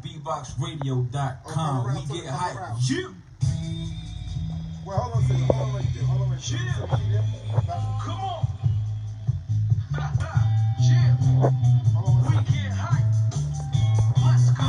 beatboxradio.com. We get hype. You. Well, hold on a second. Hold on right there. Hold on right there. Come on. Yeah. We get hype. Let's go.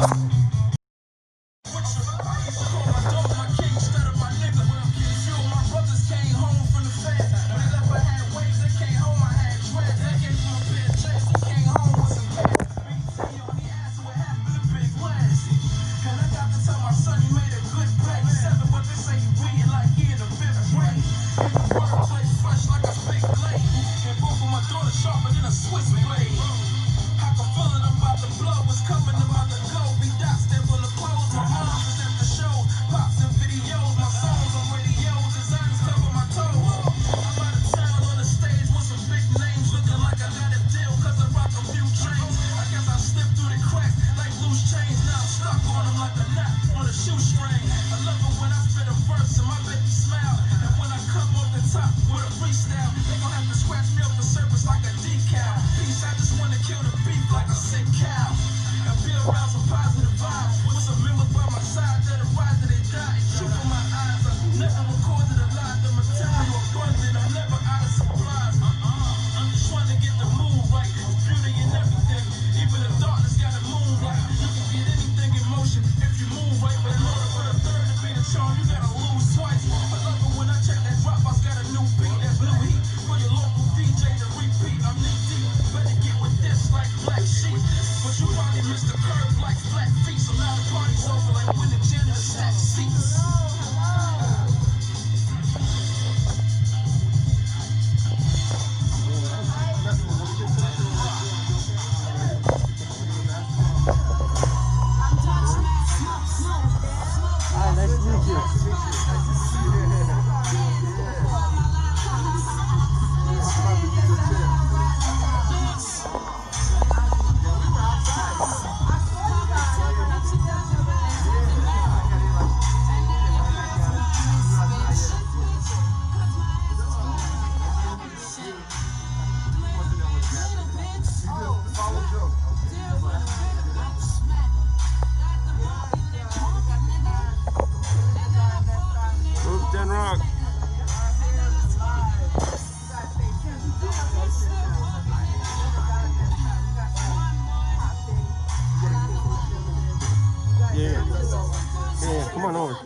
Yeah, come on over.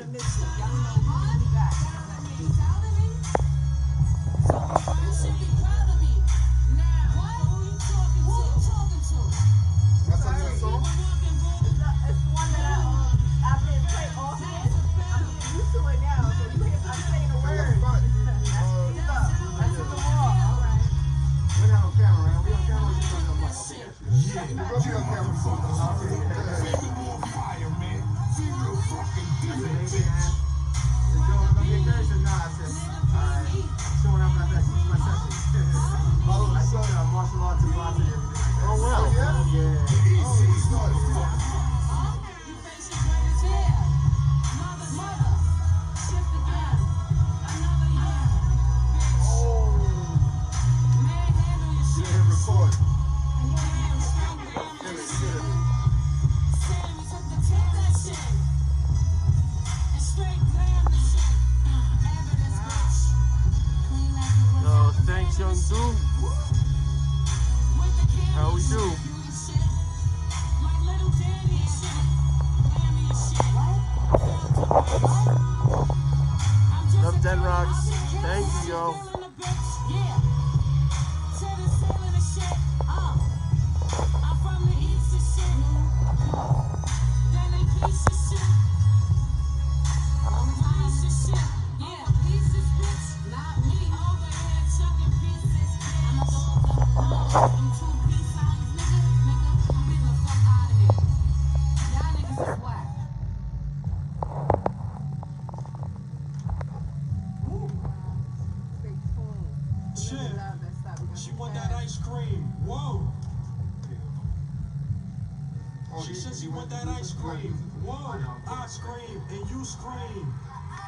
How we do? Love Den Rocks. Thank you, yo. She want that ice cream. Whoa. She said she want that ice cream. Whoa. I scream and you scream.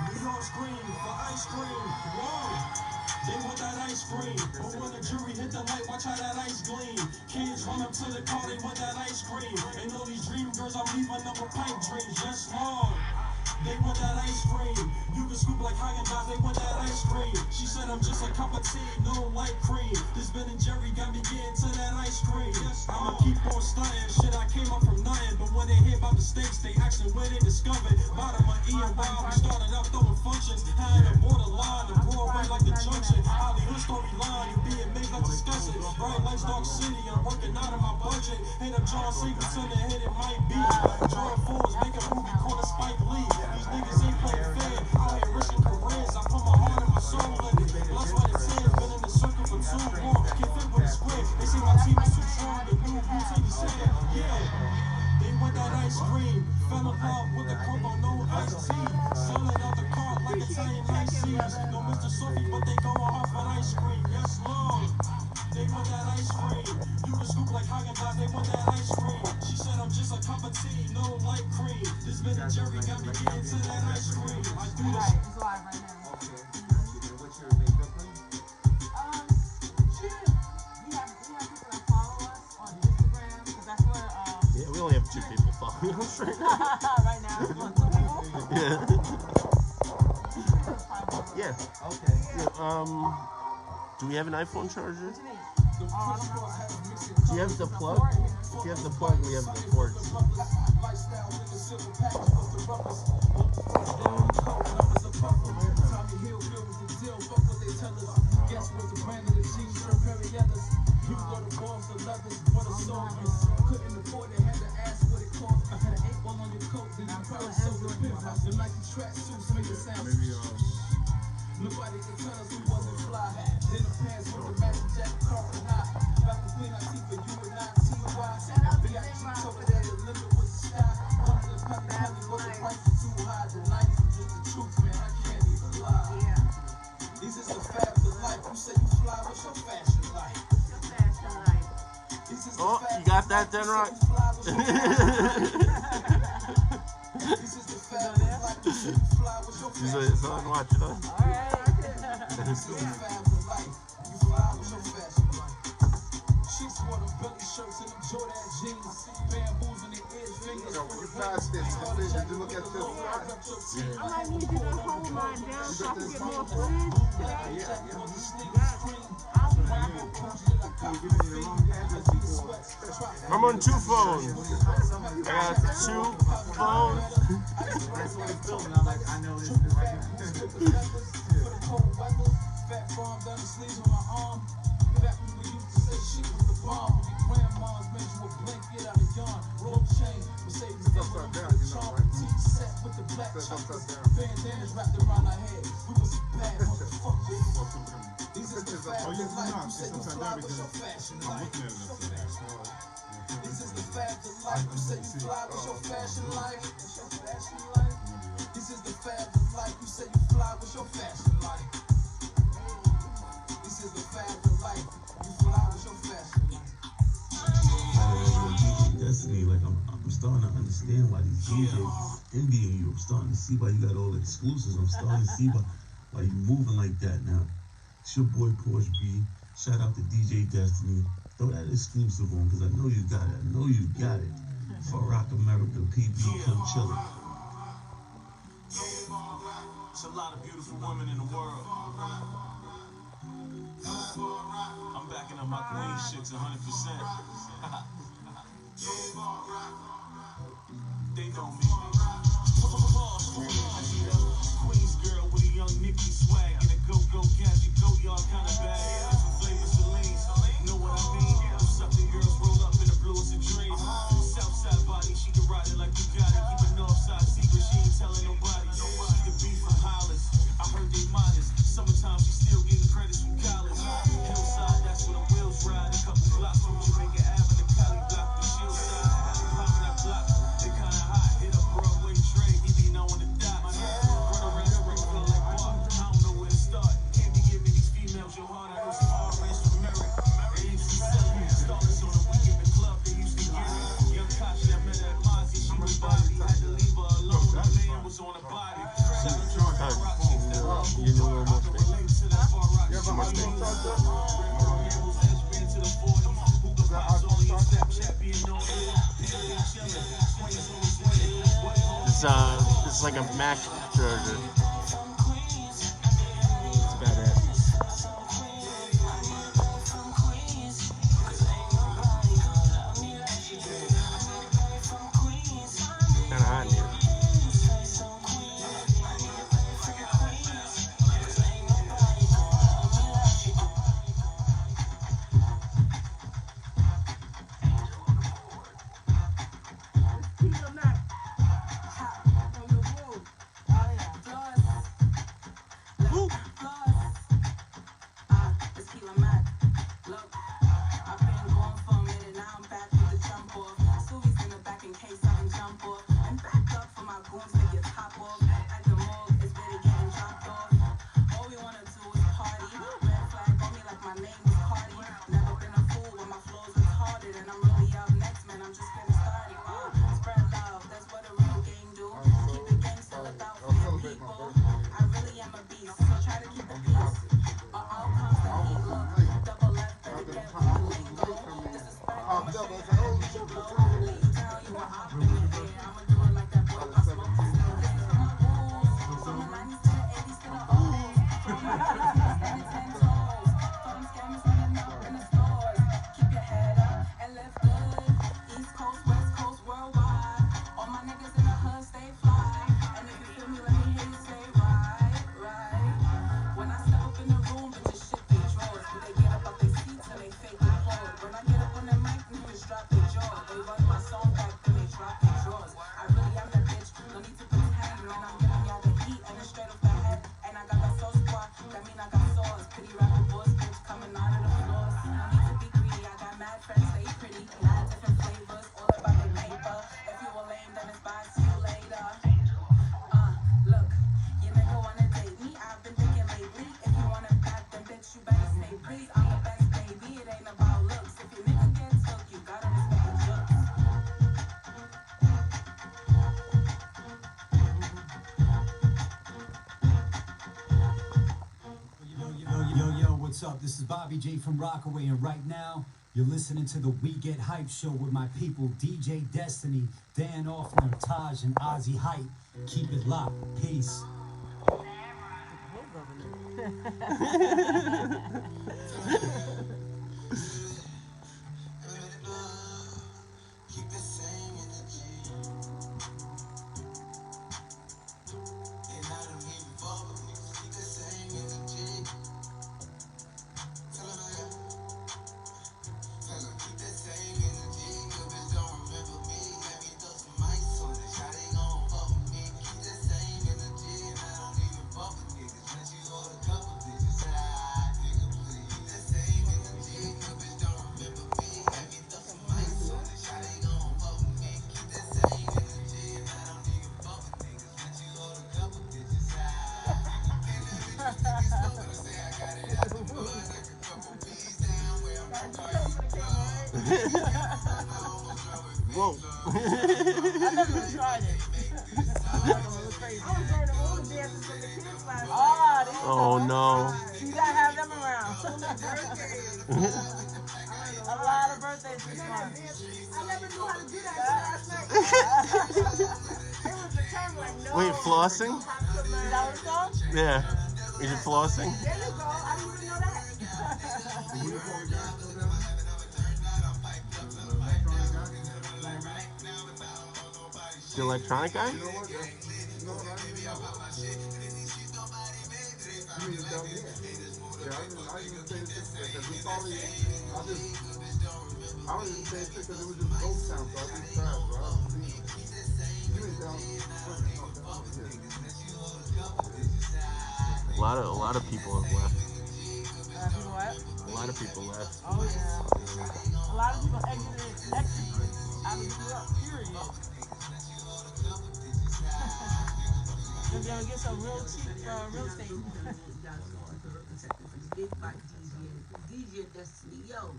We don't scream for ice cream. Whoa. They want that ice cream, but when the jury hit the light, watch how that ice gleam. Kids run up to the car, they want that ice cream. And all these dream girls, I'm leaving up with pipe dreams. Yes, Lord. They want that ice cream. You can scoop like Haagen-Dazs, they want that ice cream. She said I'm just a cup of tea, no light cream. This Ben and Jerry got me getting to that ice cream. I'ma keep on stunting, shit, I came up from nothing. But when they hear about the stakes, they asking where they discovered. Bottom of E and Y, we started out throwing functions. Had a borderline, the Broadway like the junction. Hollywood storyline, you being made, let's discuss it. Bright lights, dark city, I'm working out of my budget. Hit up John Singleton and hit it might be. Jordan Fools make a movie called a Spike Lee. These niggas ain't playing fair, out here risking careers. I put my heart and my soul in it. Blood, sweat, and tears, been in the circle for too long. Can't fit with a square. They say my team is too strong. The new boots ain't the same. Yeah, they want that ice cream. Fell in love with the cocoa, no iced tea. Selling out the car like Italian ices. No Mr. Sophie, but they going off on ice cream. Yes, Lord. They want that ice cream. You can scoop like Haagen-Dazs, they want that ice cream. She said I'm just a cup of tea, no light cream. This Ben and Jerry got me getting to that ice cream. I do this. Right, it's live right now. Okay. What's your name, Brooklyn? Shit. We have people that follow us on Instagram, because that's where, Yeah, we only have 2 people following us right now. right now, it's on 2 people. Yeah. Yeah. Okay. Yeah, do we have an iPhone charger? What you need? I don't know. Do you have the plug? If you have the plug, we have the ports. Nobody can tell us we wasn't fly. Then the pants with the magic jacket, carpet knot. Back to clean our teeth for you and I, T.Y. We got Jacinto over there, the limit was the sky. Under the penny, but the price was too high. The night was just the truth, man, I can't even lie. Yeah. These is the facts of life. You say you fly, what's your fashion like? Your fashion life. These is the Oh, facts you got of that, life. You Denrock? say you fly, what's your fashion like? This is the facts of life. You say you fly, what's your He's fashion on like? watching us. Alright. This is the facts of life. You fly, what's your fashion like? Chicks wore them belly shirts and them Jordan jeans. Bamboos in their ears, fingers. When you pass this, did you look at this? I might need you to hold mine down so I can get more footage today. I'm on 2 phones. I got 2 phones. I know this is right now. Fat farm down the sleeves on my arm. Back when we used to say shit was the bomb. Grandma's made you a blanket out of yarn. Roll chain, Mercedes Benz with a charm. T-set with the black choppers. Bandanas wrapped around our head. We was bad motherfuckers. These is the facts of life. You say you fly, what's your fashion like? This is the facts of life. You say you fly, what's your fashion like? What's your fashion like? This is the facts of life. You say you fly, what's your fashion like? This is the fact of life. You fly with your fashion. Destiny, like I'm starting to understand why these DJs envying you. I'm starting to see why you got all the exclusives. I'm starting to see why you moving like that now. It's your boy Porsche B. Shout out to DJ Destiny. Throw that exclusive on because I know you got it. I know you got it. For Rock America, PB, Coachella. There's a lot of beautiful women in the world. I'm backing up my queen chicks 100%. They know me. Queens girl with a young Nicki swag and a go-go gadget, go-yard kind of bag. Different flavor Celine. Know what I mean? Those Southern girls roll up in the blues and dreams. Southside body, she can ride it like you got it. Keep a Northside secret, she ain't telling nobody. She the beef from Hollis. I heard they modest. Summertime, she still getting credits from college. Hillside, that's where the wheels ride. A couple blocks from Jamaica Avenue, Cali block, the shield side. Popping that block, they kinda hot. Hit up It's like a Mac charger. That's about it. Kind of hot in here. What's up? This is Bobby J from Rockaway, and right now you're listening to the We Get Hype show with my people DJ Destiny, Dan Offner, Taj, and Ozzy Hype. Keep it locked. Peace. Whoa. I never even tried it. I was burning all the dances from the kids last night. Oh no. You gotta have them around. A lot of birthdays this month. I never knew how to do that last night. It was the term like no. Wait, flossing? Is that what it's called? Yeah. Is it flossing? There you go. I didn't even know that. The electronic guy? You know what? You know what? I didn't say this because we saw it. I don't even say it because it was just ghost sound, so I just fast, bro. I don't see it. You ain't down. A lot of people have left. What? A lot of people left. Oh yeah. A lot of people exited out of New York, period. They're gonna get some real cheap real estate. DJ Destiny, yo.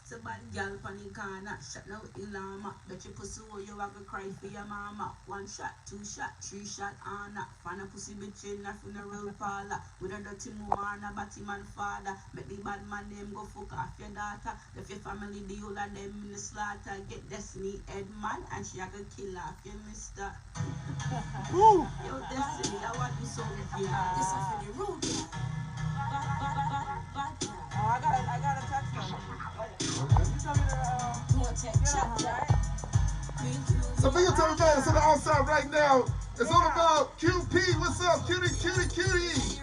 Somebody gal pan the corner, shut now Ilama. Bet your pussy oh you have to cry for your mama. 1 shot, 2 shot, 3 shot, Anna. Fan a pussy bitch in a funeral parlor. With a dirty woman, a batty man father. Make the bad man name go fuck off your daughter. If your family the whole of them in the slaughter. Get Destiny head man and she a go kill off your mister. Woo! Yo, Destiny, I want you so with you. This is for the road. Oh, I got a text number. You tell me to get on, right? So big up to everybody that's on the outside right now. It's all about QP. What's up, cutie, cutie, cutie?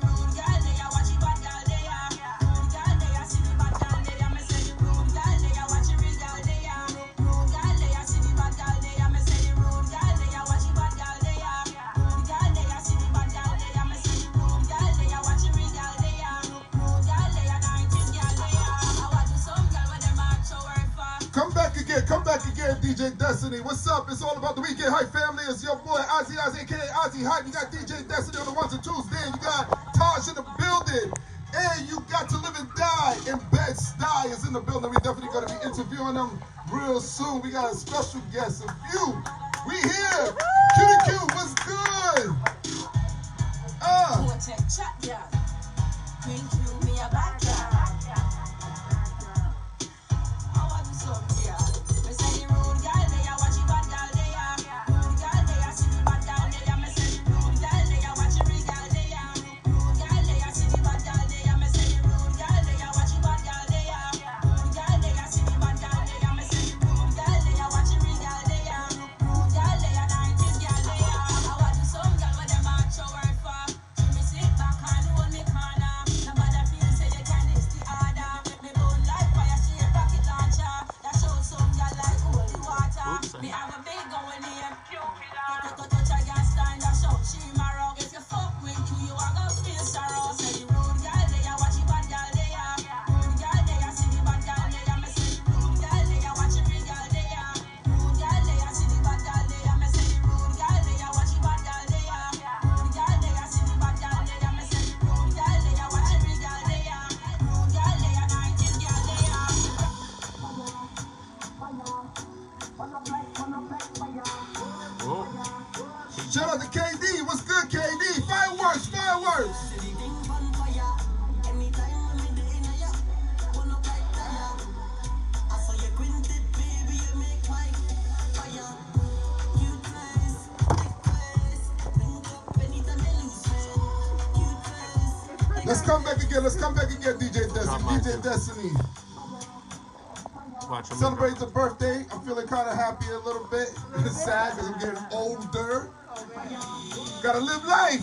Come back again, DJ Destiny. What's up? It's all about the Weekend Hype family. It's your boy Ozzy Ozzy, aka Ozzy Hype. You got DJ Destiny on the ones and twos. Then you got Taj in the building. And you got To Live and Die. And Bedstuy is in the building. We definitely going to be interviewing them real soon. We got a special guest, a few. We here. QQ, what's good? Shout out to KD. What's good, KD? Fireworks, fireworks. Let's come back again. Let's come back again, DJ Destiny. DJ Destiny. Celebrate the birthday. I'm feeling kind of happy a little bit. It's sad because I'm getting older. Gotta live life.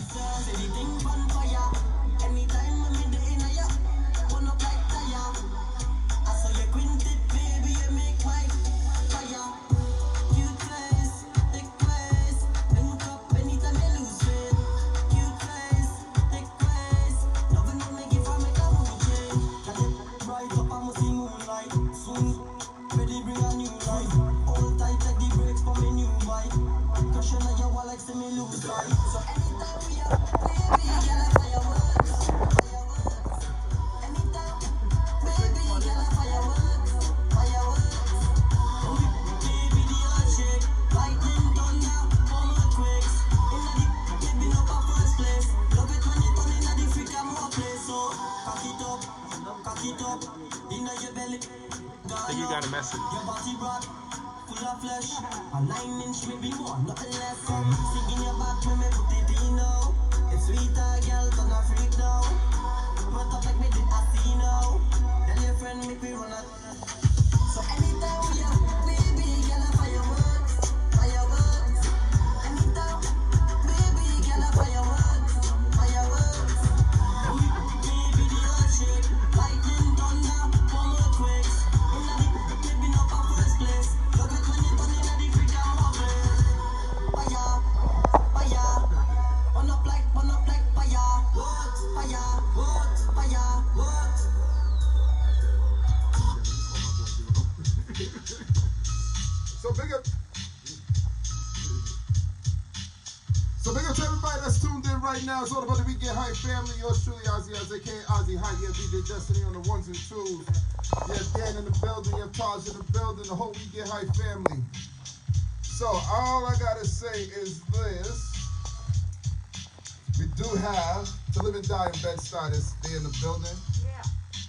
I think you got a message. Full of flesh, a 9-inch maybe more, nothing less. Singing your back when me put it in now. It's sweeter, girl, turn a freak now. Put up like me did I see now. Tell your friend make me run out. So anytime we are, baby, girl, fireworks, fireworks. Anytime, baby, girl, fireworks, fireworks. Baby, the earth shake, lightning, thunder, bomb earthquakes. Maybe not our first place. Love it when you turn in the freak and more place. Fire, fire, burn up like fire. What? Fire, what? Fire, what? So big up to everybody that's tuned in right now. It's all about the Weekend Hype family. Yours truly, Ozzy Ozzy, aka Ozzy Hype. Yeah, DJ Destiny on the ones and twos. Yeah, Dan in the building. Yeah, Taj in the building. The whole Weekend Hype family. So all I gotta say is this: we do have To Live and Die in Bedstuy this day in the building. Yeah.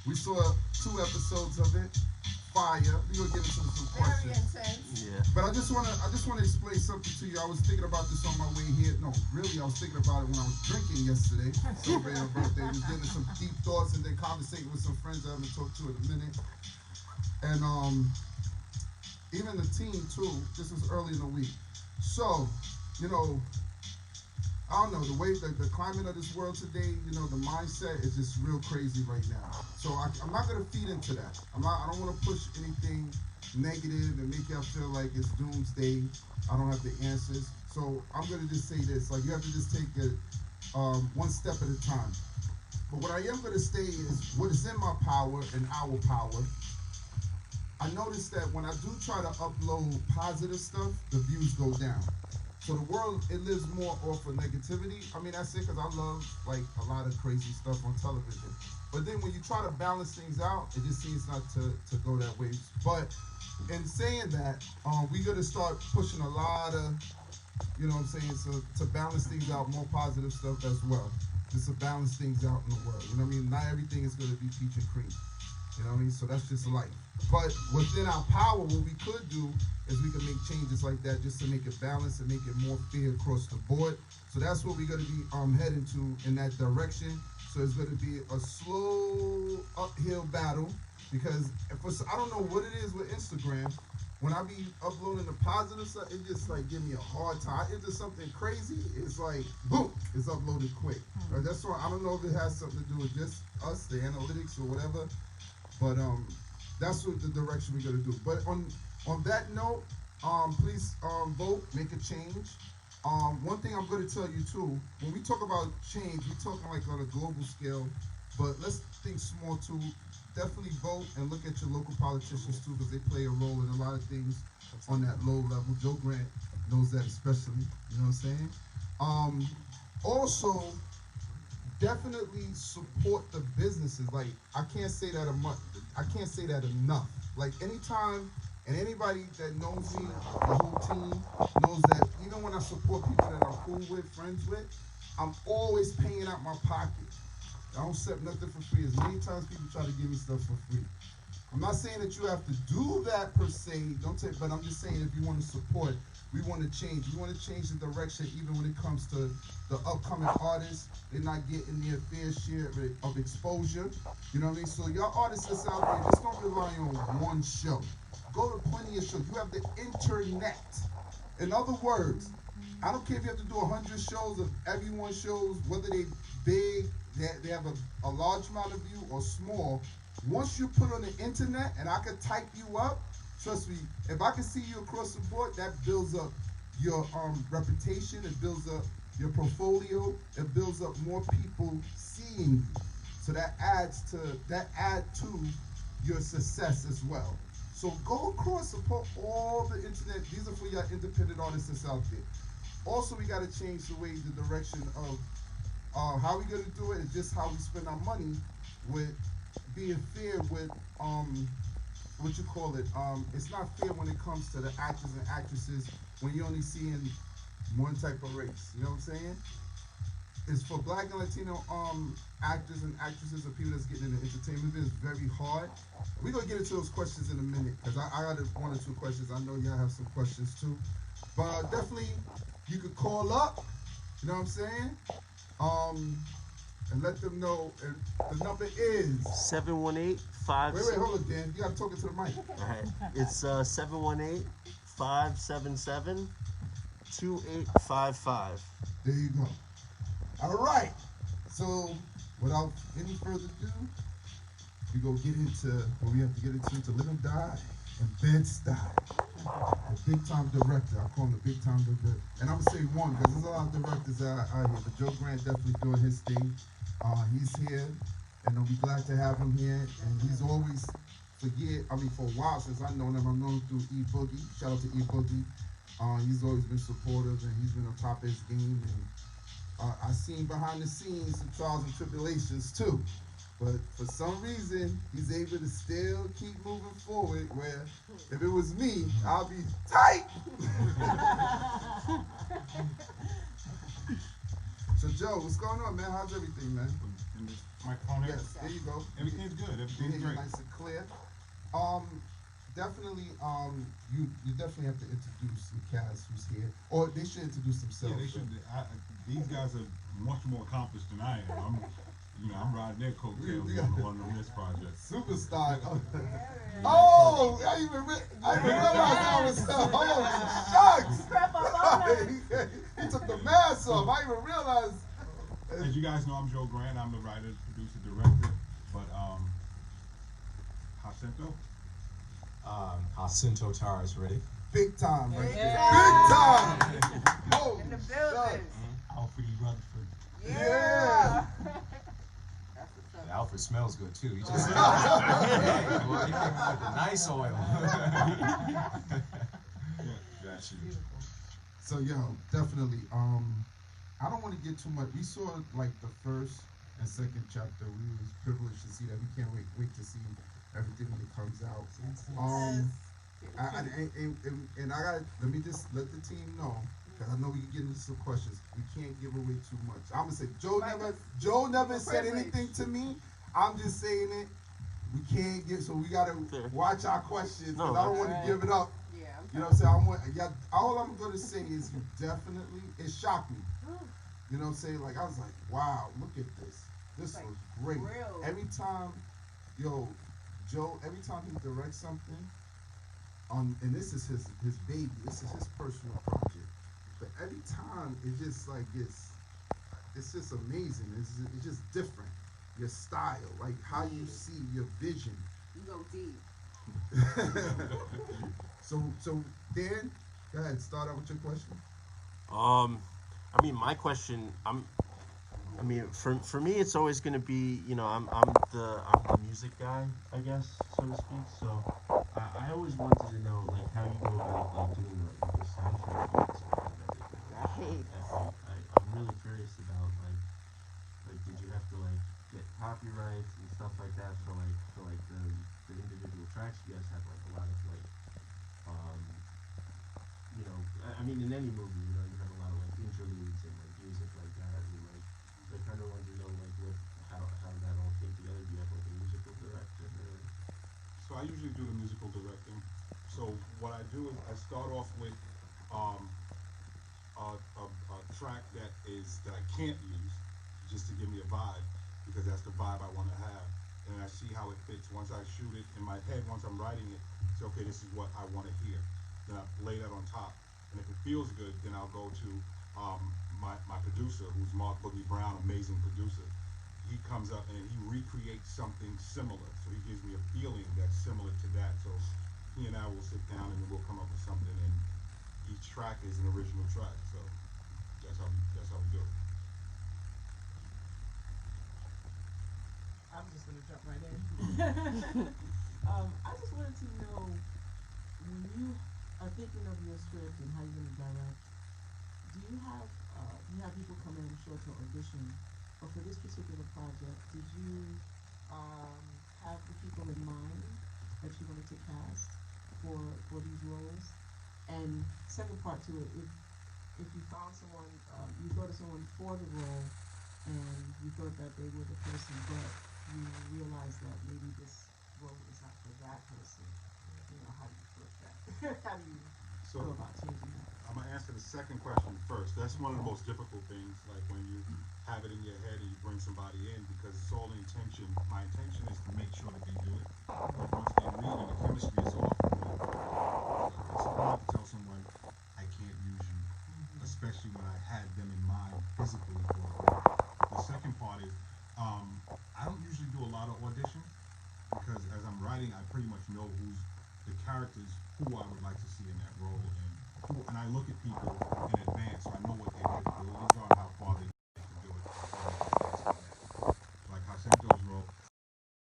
We saw 2 episodes of it. fire. We're gonna get into some Very questions. intense. Yeah. But I just wanna explain something to you. I was thinking about this on my way here. No, really, I was thinking about it when I was drinking yesterday, celebrating my birthday. Just getting some deep thoughts and then conversating with some friends I haven't talked to in a minute. And even the team too. This was early in the week. So, you know, I don't know, the way the climate of this world today, you know, the mindset is just real crazy right now. So I'm not gonna feed into that. I don't wanna push anything negative and make y'all feel like it's doomsday. I don't have the answers. So I'm gonna just say this, like you have to just take it one step at a time. But what I am gonna say is what is in my power and our power. I noticed that when I do try to upload positive stuff, the views go down. So the world, it lives more off of negativity. I mean, that's it, because I love, like, a lot of crazy stuff on television. But then when you try to balance things out, it just seems not to go that way. But in saying that, we're going to start pushing a lot of, you know what I'm saying, so to balance things out, more positive stuff as well. Just to balance things out in the world. You know what I mean? Not everything is going to be peach and cream. You know what I mean? So that's just life. But within our power, what we could do is we can make changes like that just to make it balanced and make it more fair across the board. So that's what we're going to be heading to in that direction. So it's going to be a slow uphill battle because I don't know what it is with Instagram. When I be uploading the positive stuff, it just like give me a hard time. If there's something crazy, it's like boom, it's uploaded quick. Right? That's why I don't know if it has something to do with just us, the analytics or whatever. But that's what the direction we're gonna do. But on that note, please vote, make a change. One thing I'm gonna tell you too, when we talk about change, we're talking like on a global scale, but let's think small too. Definitely vote and look at your local politicians too, because they play a role in a lot of things on that low level. Joe Grant knows that especially, you know what I'm saying? Also, definitely support the businesses. Like, I can't say that enough. Like, anytime, and anybody that knows me, the whole team, knows that even when I support people that I'm cool with, friends with, I'm always paying out my pocket. I don't accept nothing for free. As many times people try to give me stuff for free. I'm not saying that you have to do that per se, but I'm just saying if you want to support, we want to change. We want to change the direction even when it comes to the upcoming artists. They're not getting their fair share of exposure. You know what I mean? So y'all artists that's out there, just don't rely on one show. Go to plenty of shows. You have the internet. In other words, I don't care if you have to do 100 shows of everyone shows, whether they big, they have a large amount of view or small. Once you put on the internet and I could type you up, trust me, if I can see you across the board, that builds up your reputation, it builds up your portfolio, it builds up more people seeing you. So that add to your success as well. So go across, support all the internet. These are for your independent artists that's out there. Also, we got to change the way, the direction of how we going to do it is just how we spend our money with being fair with, what you call it, it's not fair when it comes to the actors and actresses when you're only seeing one type of race, you know what I'm saying? It's for Black and Latino actors and actresses or people that's getting into entertainment business very hard. We're going to get into those questions in a minute because I got one or two questions. I know y'all have some questions too. But definitely, you could call up, you know what I'm saying? And let them know. And the number is 718-5. Wait, hold it, Dan. You gotta talk it to the mic. All right. It's 718-577-2855. There you go. All right. So, without any further ado, we go get into what we have to get into to Live and Die and Bedstuy. The big time director. I call him the big time director. And I'm gonna say one because there's a lot of directors out here. But Joe Grant definitely doing his thing. He's here, and I'll be glad to have him here. And he's always, for a while since I've known him, I've known him through E Boogie. Shout out to E Boogie. He's always been supportive, and he's been on top of his game. And I've seen behind the scenes some trials and tribulations too. But for some reason, he's able to still keep moving forward, where if it was me, I'll be tight. So Joe, what's going on, man? How's everything, man? Microphone here? Yes, there you go. Everything's good. Everything's great. Nice and clear. definitely, you definitely have to introduce the cast who's here, or they should introduce Yeah, themselves. they should. These guys are much more accomplished than I am. I'm riding their coattails We on this project. Superstar. Yeah. Oh, I even realized that was oh shucks. Crap up on us. He took the mask off. I even realized. As you guys know, I'm Joe Grant. I'm the writer, producer, director. But Jacinto. Jacinto Taras Riddick. Big time, right there. Yeah. Big time. Oh, In the building. Alfred E. Rutherford. Yeah. That's what's up. Alfred smells good too. He just yeah, well, he came out with the nice oil. Got you. So yo, definitely. I don't want to get too much. We saw like the first and second chapter. We was privileged to see that. We can't wait to see everything when it comes out. And I got let me just let the team know, because I know we can get into some questions. We can't give away too much. I'm gonna say Joe never said anything to me. I'm just saying it. We can't get, so we gotta watch our questions, because I don't want to give it up. Yeah. You know what I'm saying? All I'm gonna say is you definitely, it shocked me. You know what I'm saying? Like I was like, wow, look at this. This Like, was great. real. Every time, Joe, every time he directs something, and this is his baby, this is his personal project. But every time it just like it's just amazing. It's just different. Your style, like how you see your vision. You go deep. So Dan, go ahead, start out with your question. I mean, my question, for me, it's always gonna be, I'm the music guy, I guess, so to speak. So I always wanted to know like how you go about like doing the soundtrack and everything. I'm really curious about like did you have to like get copyrights and stuff like that for the individual tracks? You guys have like a lot of like I mean in any movie you have a lot of like interludes and like music like that, and like I kind of wanted to know like how that all came together. Do you have like a musical director or? So I usually do the musical directing. So what I do is I start off with a track that I can't use, just to give me a vibe, because that's the vibe I want to have, and I see how it fits. Once I shoot it in my head, once I'm writing it, say okay, this is what I want to hear. Then I lay that on top, and if it feels good, then I'll go to my producer, who's Mark Boogie Brown, amazing producer. He comes up and he recreates something similar. So he gives me a feeling that's similar to that. So he and I will sit down and we'll come up with something, and each track is an original track. So that's how we do it. I'm just gonna jump right in. I just wanted to know, when you are thinking of your script and how you're gonna direct, do you have people come in, I'm sure, to audition? But for this particular project, did you have the people in mind that you wanted to cast for these roles? And second part to it, if you found someone, you thought of someone for the role, and you thought that they were the person, but you realized that maybe this role is not for that person, how do you flip that? How do you go about changing that? I'm gonna answer the second question first. That's one of the most difficult things, like when you have it in your head and you bring somebody in, because it's all intention. My intention is to make sure that they do it. But once they read and the chemistry is off, it's hard to tell someone I can't use you, especially when I had them in mind physically for a role. The second part is I don't usually do a lot of auditions, because as I'm writing, I pretty much know who's the characters who I would like to see in that role, and I look at people in advance, so I know what their capabilities are and how far they can do it. Like Jacinto's role,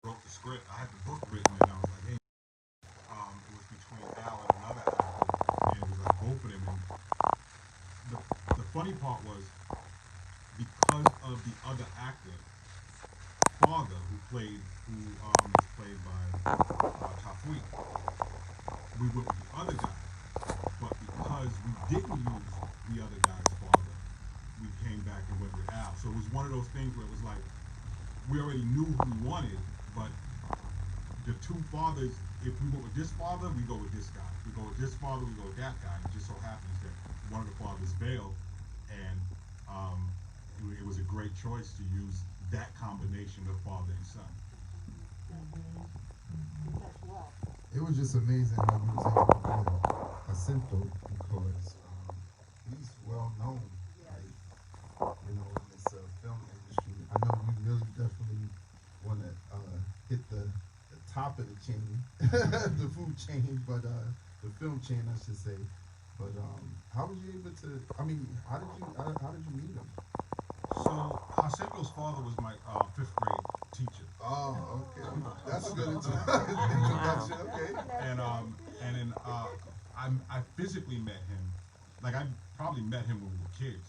wrote the script. I had the book written, and I was like, hey, it was between Al and another actor, and it was like both of them. And the funny part was, because of the other actor, father, who is played by Tafui, we went with the other guy. But because we didn't use the other guy's father, we came back and went with Al. So it was one of those things where it was like, we already knew who we wanted, but the two fathers if we go with this father, we go with this guy. If we go with this father, we go with that guy. It just so happens that one of the fathers bailed, and it was a great choice to use that combination of father and son. It was just amazing how you was able to get Jacinto, because he's well known, like, you know, in this film industry. I know you really definitely want to hit the top of the chain, the food chain, but the film chain, I should say. But how was you able to? I mean, how did you meet him? So Jacinto's father was my fifth grade teacher. Oh, okay. That's a good introduction. Okay. And then I physically met him. Like, I probably met him when we were kids.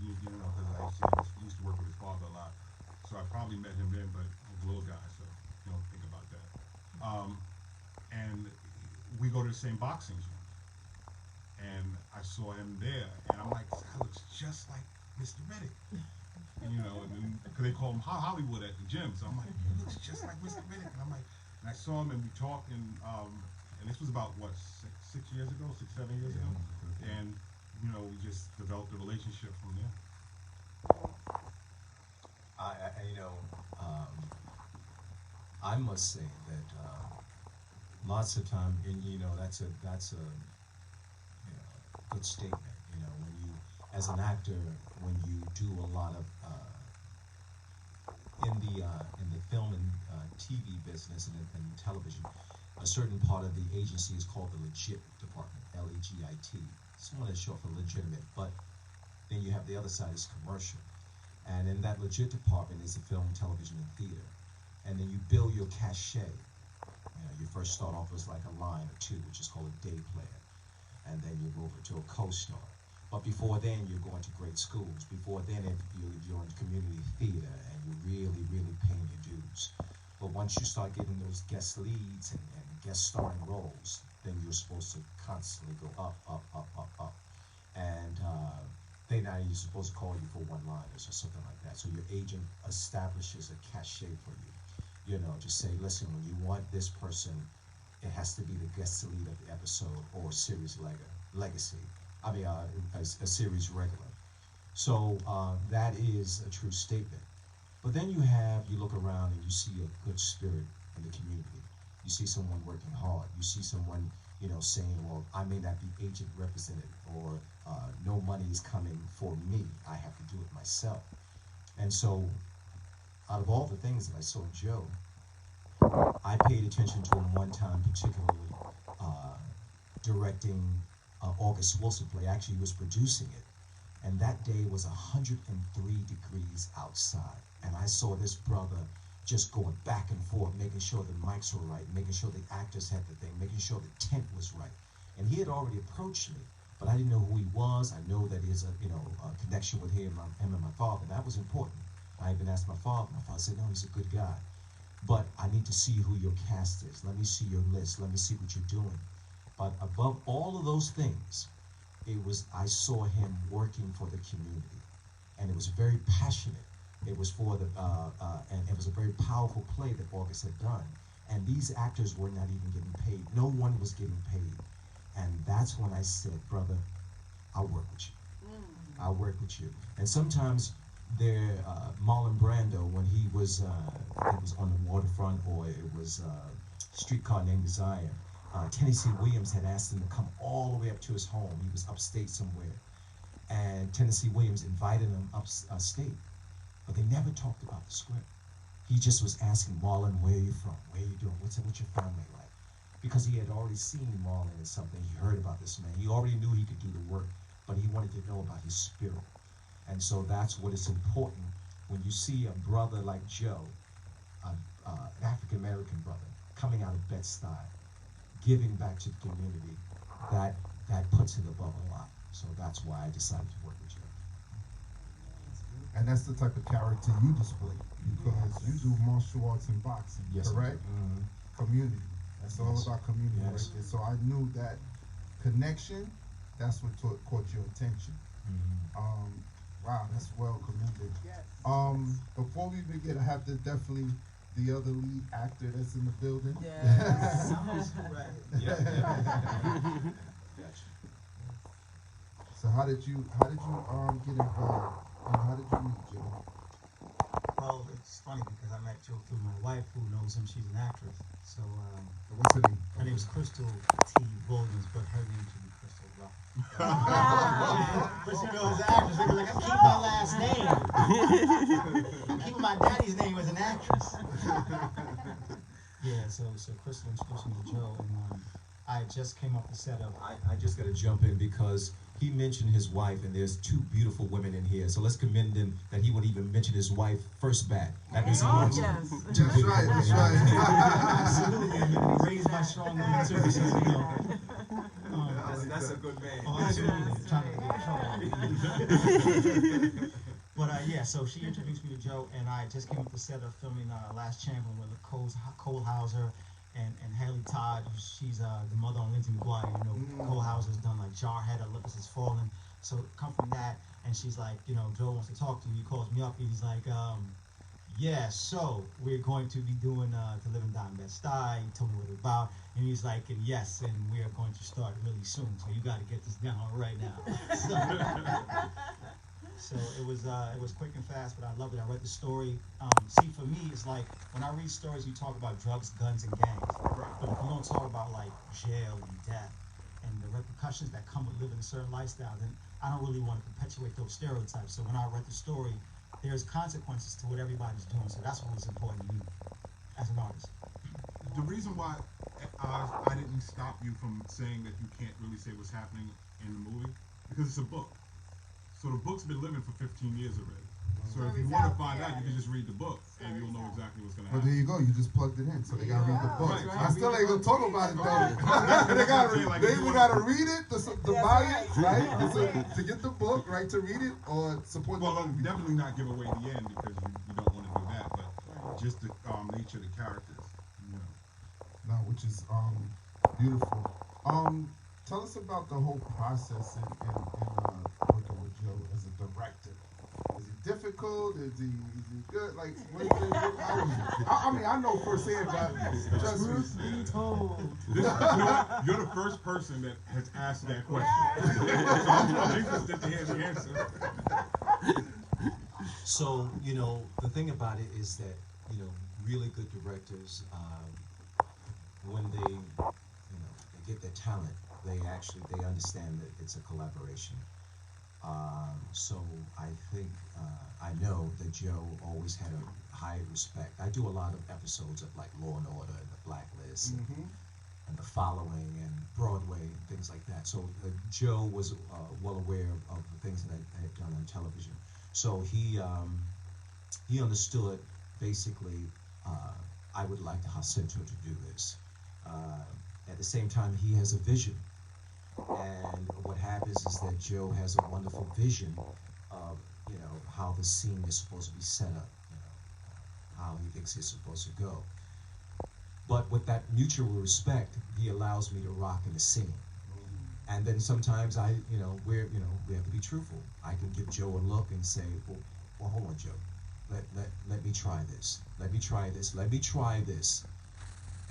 You know, because I used to work with his father a lot. So I probably met him then, but I was a little guy, so you don't think about that. And we go to the same boxing gym. And I saw him there, and I'm like, this guy looks just like Mr. Riddick. And, you know, and because they call him Hollywood at the gym, so I'm like, he looks just like Mr. Riddick. And I'm like, and I saw him, and we talked, and this was about what, 6 years ago, 7 years ago, and you know, we just developed a relationship from there. I must say that lots of time, and you know, that's a good statement. You know, when you, as an actor, when you do a lot of in the film and TV business and television, a certain part of the agency is called the legit department, LEGIT. It's one that's short for legitimate, but then you have the other side is commercial. And in that legit department is the film, television, and theater. And then you build your cachet. You know, you first start off as like a line or two, which is called a day player. And then you move to a co-star. But before then, you're going to great schools. Before then, you're in community theater, and you're really, really paying your dues. But once you start getting those guest leads and guest starring roles, then you're supposed to constantly go up, up, up, up, up. And they're not even supposed to call you for one-liners or something like that. So your agent establishes a cachet for you. You know, just say, listen, when you want this person, it has to be the guest lead of the episode or series legacy. I mean, a series regular. So that is a true statement. But then you look around and you see a good spirit in the community. You see someone working hard. You see someone, you know, saying, well, I may not be agent represented, or no money is coming for me. I have to do it myself. And so out of all the things that I saw Joe, I paid attention to him one time, particularly directing August Wilson play. Actually, he was producing it. And that day was 103 degrees outside. And I saw this brother just going back and forth, making sure the mics were right, making sure the actors had the thing, making sure the tent was right. And he had already approached me, but I didn't know who he was. I know that there's a connection with him and my father. That was important. I even asked my father. My father said, no, he's a good guy. But I need to see who your cast is. Let me see your list. Let me see what you're doing. But above all of those things, I saw him working for the community. And it was very passionate. It was for and it was a very powerful play that August had done. And these actors were not even getting paid. No one was getting paid. And that's when I said, brother, I'll work with you. I'll work with you. And sometimes Marlon Brando, when he was on the waterfront, or it was Streetcar Named Desire, Tennessee Williams had asked him to come all the way up to his home. He was upstate somewhere. And Tennessee Williams invited him upstate. But they never talked about the script. He just was asking Marlon, where are you from? Where are you doing? What's your family like? Because he had already seen Marlon as something. He heard about this man. He already knew he could do the work, but he wanted to know about his spirit. And so that's what is important when you see a brother like Joe, an African-American brother, coming out of Bedstuy, giving back to the community, that puts it above a lot. So that's why I decided to work with Joe. And that's the type of character you display, because you do martial arts and boxing, correct? Community. That's all about community right there. So I knew that connection, that's what caught your attention. Wow, that's well commended. Before we begin, I have to definitely the other lead actor that's in the building. Yes. So how did you get involved? And how did you meet Joe? Well, it's funny because I met Joe through my wife who knows him. She's an actress. So What's her name? her name is Crystal T. Williams, but her name should be Crystal Rock. But she knows the actress. They were like, I'm keeping my last name. I'm keeping my daddy's name as an actress. Yeah, so Crystal introduced me to Joe, and I just came off the set of. I just got to jump in because he mentioned his wife, and there's two beautiful women in here. So let's commend him that he would even mention his wife first back. That means he loves her. Yes. That's right. That's right. Absolutely, and he raised my strong women too. So, you know, That's a good man. oh, absolutely. Trying to get in trouble. But yeah, so she introduced me to Joe, and I just came up the set of filming Last Champion with Cole Hauser and Haley Todd. She's the mother on Lindsay McGuire. You know, Cole Hauser's done like Jarhead, Olympus Has Fallen. So come from that, and she's like, you know, Joe wants to talk to you. He calls me up, and he's like, yeah, so we're going to be doing To Live and Die in Bedstuy. He told me what it's about, and he's like, and yes, and we are going to start really soon. So you got to get this down right now. So it was quick and fast, but I loved it. I read the story. See, for me, it's like when I read stories, you talk about drugs, guns, and gangs. But if you don't talk about like jail and death and the repercussions that come with living a certain lifestyle, then I don't really want to perpetuate those stereotypes. So when I read the story, there's consequences to what everybody's doing. So that's what was important to me as an artist. The reason why I didn't stop you from saying that you can't really say what's happening in the movie, because it's a book. So the book's been living for 15 years already. So if you want to find out, you can just read the book, and you'll know exactly what's going to Well, happen. there you go. You just plugged it in, so they got to read the book. Right. I still ain't going to talk about it, though. They either got to read it to buy it, right? To get the book, right, to read it, or support the Well, movie. definitely not give away the end because you don't want to do that, but just the nature of the characters, you know. No, which is beautiful. Tell us about the whole process in working with Joe as a director. Is it difficult? Is he good? Like, what is it? How is it? I mean, I know firsthand, but trust me. Be told. You know what? You're the first person that has asked that question. So I'm interested to hear the answer. So, you know, the thing about it is that, you know, really good directors, when they get their talent, they understand that it's a collaboration. So I think, I know that Joe always had a high respect. I do a lot of episodes of like Law and Order and The Blacklist and The Following and Broadway and things like that. So Joe was well aware of the things that I had done on television. So he understood basically I would like Jacinto to do this. At the same time, he has a vision. And what happens is that Joe has a wonderful vision of, you know, how the scene is supposed to be set up, you know, how he thinks it's supposed to go. But with that mutual respect, he allows me to rock in the scene. And then sometimes we have to be truthful. I can give Joe a look and say, well, hold on, Joe. Let me try this. Let me try this. Let me try this.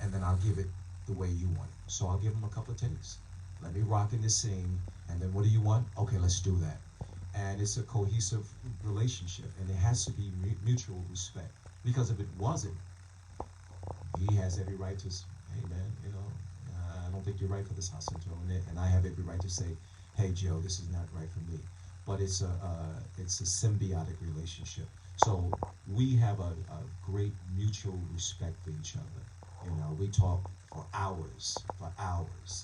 And then I'll give it the way you want it. So I'll give him a couple of takes. Let me rock in this scene, and then what do you want? Okay, let's do that. And it's a cohesive relationship, and it has to be mutual respect. Because if it wasn't, he has every right to say, hey man, you know, I don't think you're right for this, Jacinto, and I have every right to say, hey Joe, this is not right for me. But it's a symbiotic relationship. So we have a great mutual respect for each other. You know, we talk for hours,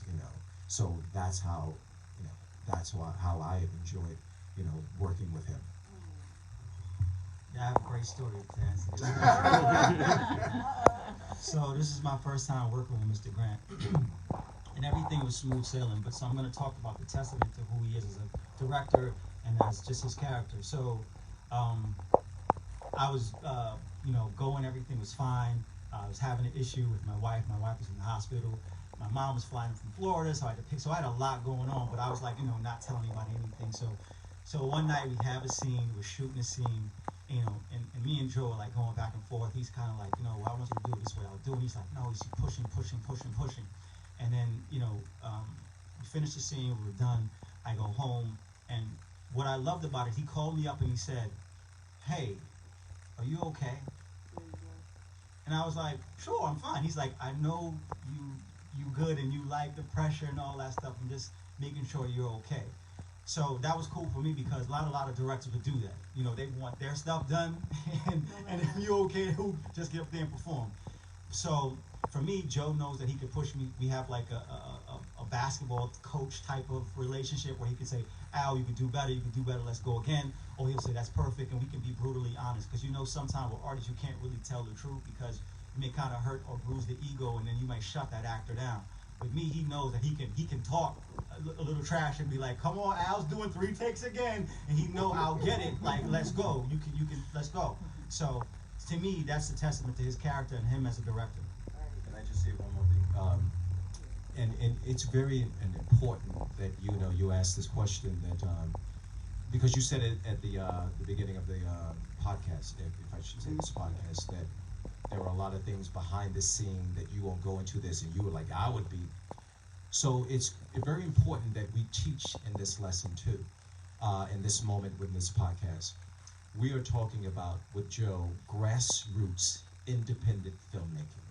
you know. So that's how, you know, how I have enjoyed, you know, working with him. Yeah, I have a great story to answer. So this is my first time working with Mr. Grant, and everything was smooth sailing. But so I'm going to talk about the testament to who he is as a director and as just his character. So I was, you know, going, everything was fine. I was having an issue with my wife. My wife was in the hospital. My mom was flying from Florida, so I had to pick. So I had a lot going on, but I was like, you know, not telling anybody anything. So one night we have a scene. We're shooting a scene, you know, and me and Joe are like going back and forth. He's kind of like, you know, well, I want you to do it this way, I'll do it. He's like, no, he's pushing. And then, you know, we finished the scene, we were done. I go home, and what I loved about it, he called me up and he said, hey, are you okay? And I was like, sure, I'm fine. He's like, I know you good and you like the pressure and all that stuff. I'm just making sure you're okay. So that was cool for me because a lot of directors would do that. You know, they want their stuff done, and if you're okay, who just get up there and perform. So for me, Joe knows that he can push me. We have like a basketball coach type of relationship where he can say, Al, you can do better, let's go again. Or he'll say, that's perfect, and we can be brutally honest. Because you know sometimes with artists you can't really tell the truth because you may kind of hurt or bruise the ego, and then you might shut that actor down. With me, he knows that he can talk a little trash and be like, come on, Al's doing 3 takes again, and he know I'll get it. Like, let's go. You can let's go. So to me, that's a testament to his character and him as a director. Can I just say one more thing? And it's very important that you ask this question that because you said it at the beginning of the podcast, if I should say this podcast, that there were a lot of things behind the scene that you won't go into this, and you were like, I would be. So it's very important that we teach in this lesson too, in this moment with this podcast. We are talking about, with Joe, grassroots independent filmmaking.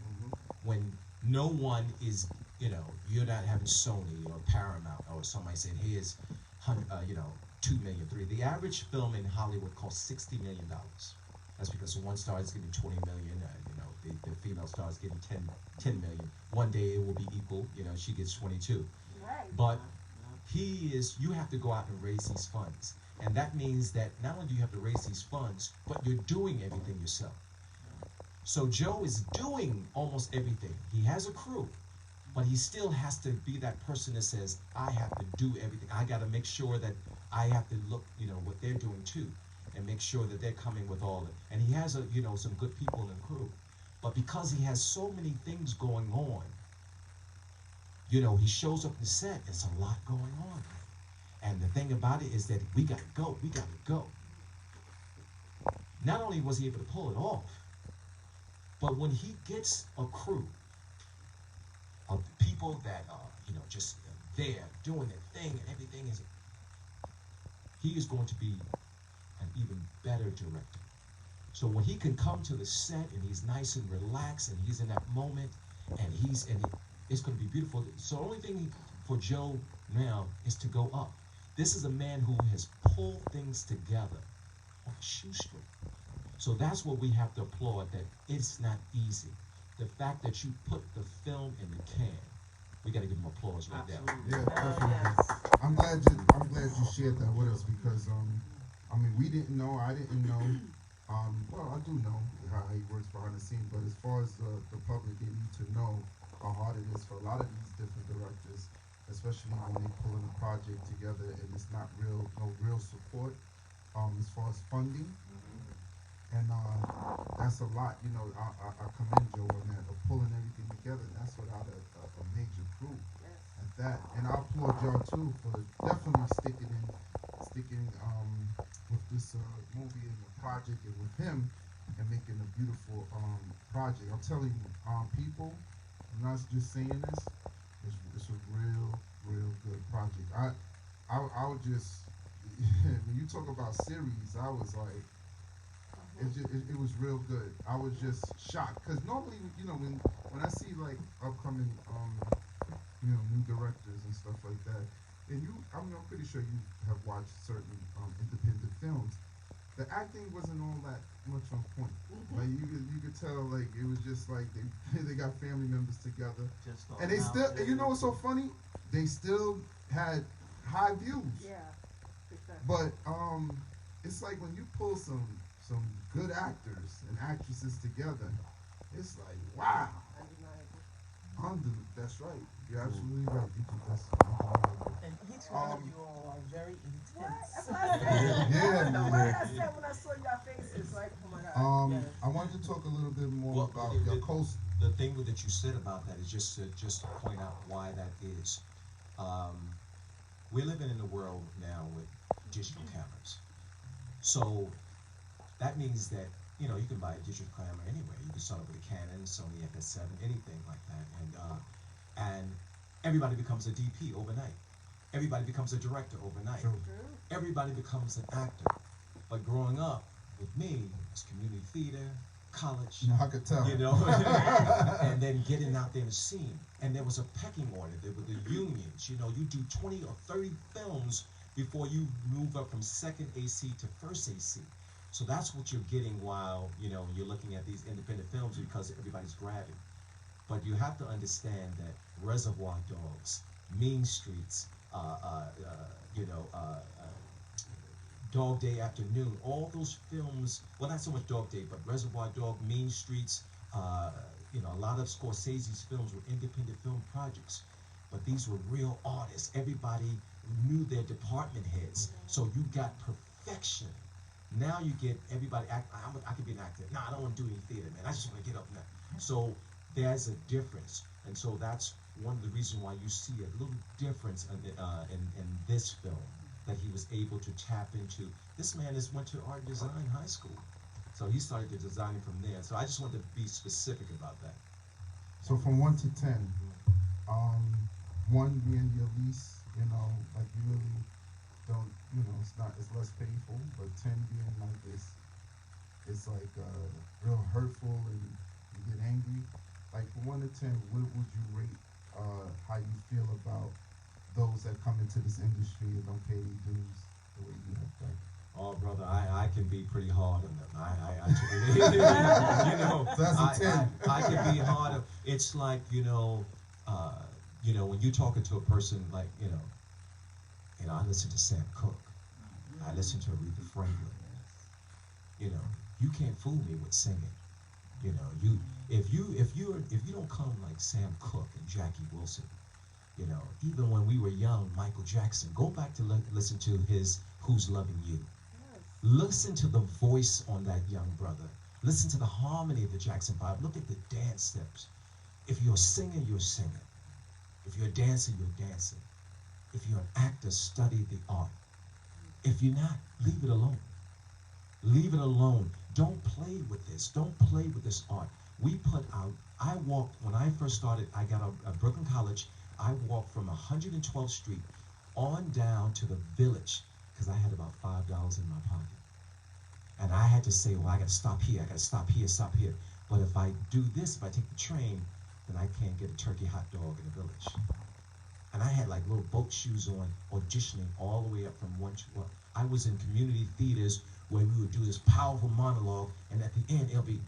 When no one is, you're not having Sony or Paramount or somebody saying, here's, 2 million, 3. The average film in Hollywood costs $60 million. That's because one star is getting 20 million, the female star is getting 10 million. One day it will be equal, she gets 22. Right. But you have to go out and raise these funds. And that means that not only do you have to raise these funds, but you're doing everything yourself. So Joe is doing almost everything. He has a crew, but he still has to be that person that says, I have to do everything. I got to make sure that I have to look, what they're doing too, and make sure that they're coming with all it. And he has, some good people in the crew. But because he has so many things going on, he shows up to set, there's a lot going on. And the thing about it is that we got to go. Not only was he able to pull it off, but when he gets a crew of people that are, just there doing their thing and everything he is going to be an even better director. So when he can come to the set and he's nice and relaxed and he's in that moment and it's going to be beautiful. So the only thing for Joe now is to go up. This is a man who has pulled things together on a shoestring. So that's what we have to applaud, that it's not easy. The fact that you put the film in the can, we got to give him applause right now. Yeah, definitely. I'm glad you shared that with us because we didn't know, I didn't know. Well, I do know how he works behind the scenes, but as far as the public, they need to know how hard it is for a lot of these different directors, especially when they pull in a project together and it's not no real support as far as funding. And that's a lot, I commend Joe on that, of pulling everything together, and that's without a major crew at that. And I applaud y'all too for definitely sticking with this movie and the project and with him and making a beautiful project. I'm telling you, people, I'm not just saying this, it's a real good project. I would just, when you talk about series, I was like, it was real good. I was just shocked because normally, when I see like upcoming, new directors and stuff like that, and I'm pretty sure you have watched certain independent films. The acting wasn't all that much on point. Like you could tell, like it was just like they got family members together, and they still, and what's so funny? They still had high views. Yeah. But it's like when you pull some good actors and actresses together, it's like, wow. That's right. You're absolutely right. And each one of you all are very intense. Yeah, man. I said when I saw your faces, like, oh my God. Yes. I wanted to talk a little bit more about your coast. The thing that you said about that is just to point out why that is. We're living in a world now with digital cameras. So That means that, you know, you can buy a digital camera anywhere. You can start up with a Canon, Sony FS7, anything like that. And everybody becomes a DP overnight. Everybody becomes a director overnight. True. Everybody becomes an actor. But growing up with me, it's community theater, college, No, I could tell. you know, and then getting out there in the scene. And there was a pecking order. There were the unions. You know, you do 20 or 30 films before you move up from second AC to first AC. So that's what you're getting while, you know, you're looking at these independent films because everybody's grabbing. But you have to understand that Reservoir Dogs, Mean Streets, Dog Day Afternoon, all those films, well, not so much Dog Day, but Reservoir Dog, Mean Streets, a lot of Scorsese's films were independent film projects. But these were real artists. Everybody knew their department heads. So you got perfection. Now you get everybody, I could be an actor. No, I don't want to do any theater, man. I just want to get up now. So there's a difference. And so that's one of the reasons why you see a little difference in this film, that he was able to tap into. This man went to art design high school. So he started to design from there. So I just wanted to be specific about that. So from 1 to 10, 1 being your least, you know, like you really don't, you know, it's less painful, but 10 being like it's like real hurtful and you get angry. Like from 1 to 10, what would you rate how you feel about those that come into this industry and don't pay any dues the way you have done? Oh, brother, I can be pretty hard on them. You know, So that's a 10. I can be hard. It's like, when you're talking to a person like, I listen to Sam Cooke. I listen to Aretha Franklin. You can't fool me with singing. If you don't come like Sam Cooke and Jackie Wilson, even when we were young, Michael Jackson, go back to listen to his Who's Loving You. Listen to the voice on that young brother. Listen to the harmony of the Jackson 5. Look at the dance steps. If you're a singer, you're a singer. If you're a dancer, you're a dancer. If you're an actor, study the art. If you're not, leave it alone. Leave it alone. Don't play with this. Don't play with this art. I walked, when I first started, I got a Brooklyn College. I walked from 112th Street on down to the Village because I had about $5 in my pocket. And I had to say, well, I got to stop here. I got to stop here, stop here. But if I do this, if I take the train, then I can't get a turkey hot dog in the Village. And I had like little boat shoes on, auditioning all the way up from I was in community theaters where we would do this powerful monologue, and at the end, it'll be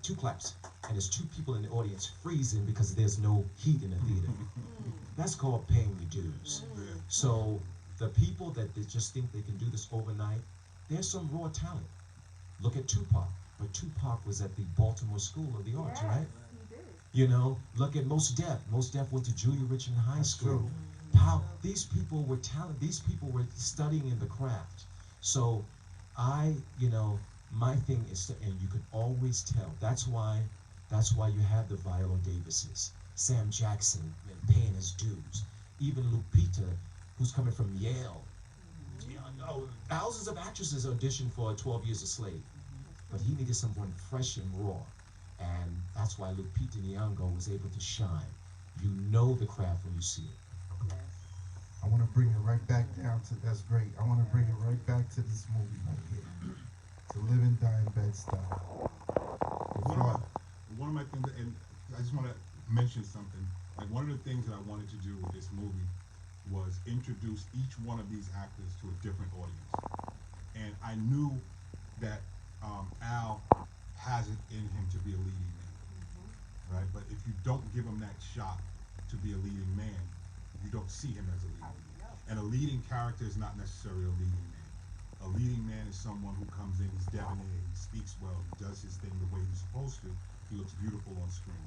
2 claps, and there's 2 people in the audience freezing because there's no heat in the theater. That's called paying your dues. So the people that they just think they can do this overnight, there's some raw talent. Look at Tupac, but Tupac was at the Baltimore School of the Arts, right? He did. Look at Mos Def. Mos Def went to Julia Richmond High School. These people were talented. These people were studying in the craft. So my thing is, and you can always tell. That's why you have the Viola Davises, Sam Jackson, paying his dues. Even Lupita, who's coming from Yale. Thousands of actresses auditioned for 12 Years a Slave, but he needed someone fresh and raw, and that's why Lupita Nyong'o was able to shine. You know the craft when you see it. I want to bring it right back down to, that's great. I want to bring it right back to this movie right here. To Live and Die in Bedstuy. One of my things, and I just want to mention something. Like one of the things that I wanted to do with this movie was introduce each one of these actors to a different audience. And I knew that Al has it in him to be a leading man, right? But if you don't give him that shot to be a leading man, you don't see him as a leading man. And a leading character is not necessarily a leading man. A leading man is someone who comes in, he's debonair, he speaks well, he does his thing the way he's supposed to. He looks beautiful on screen.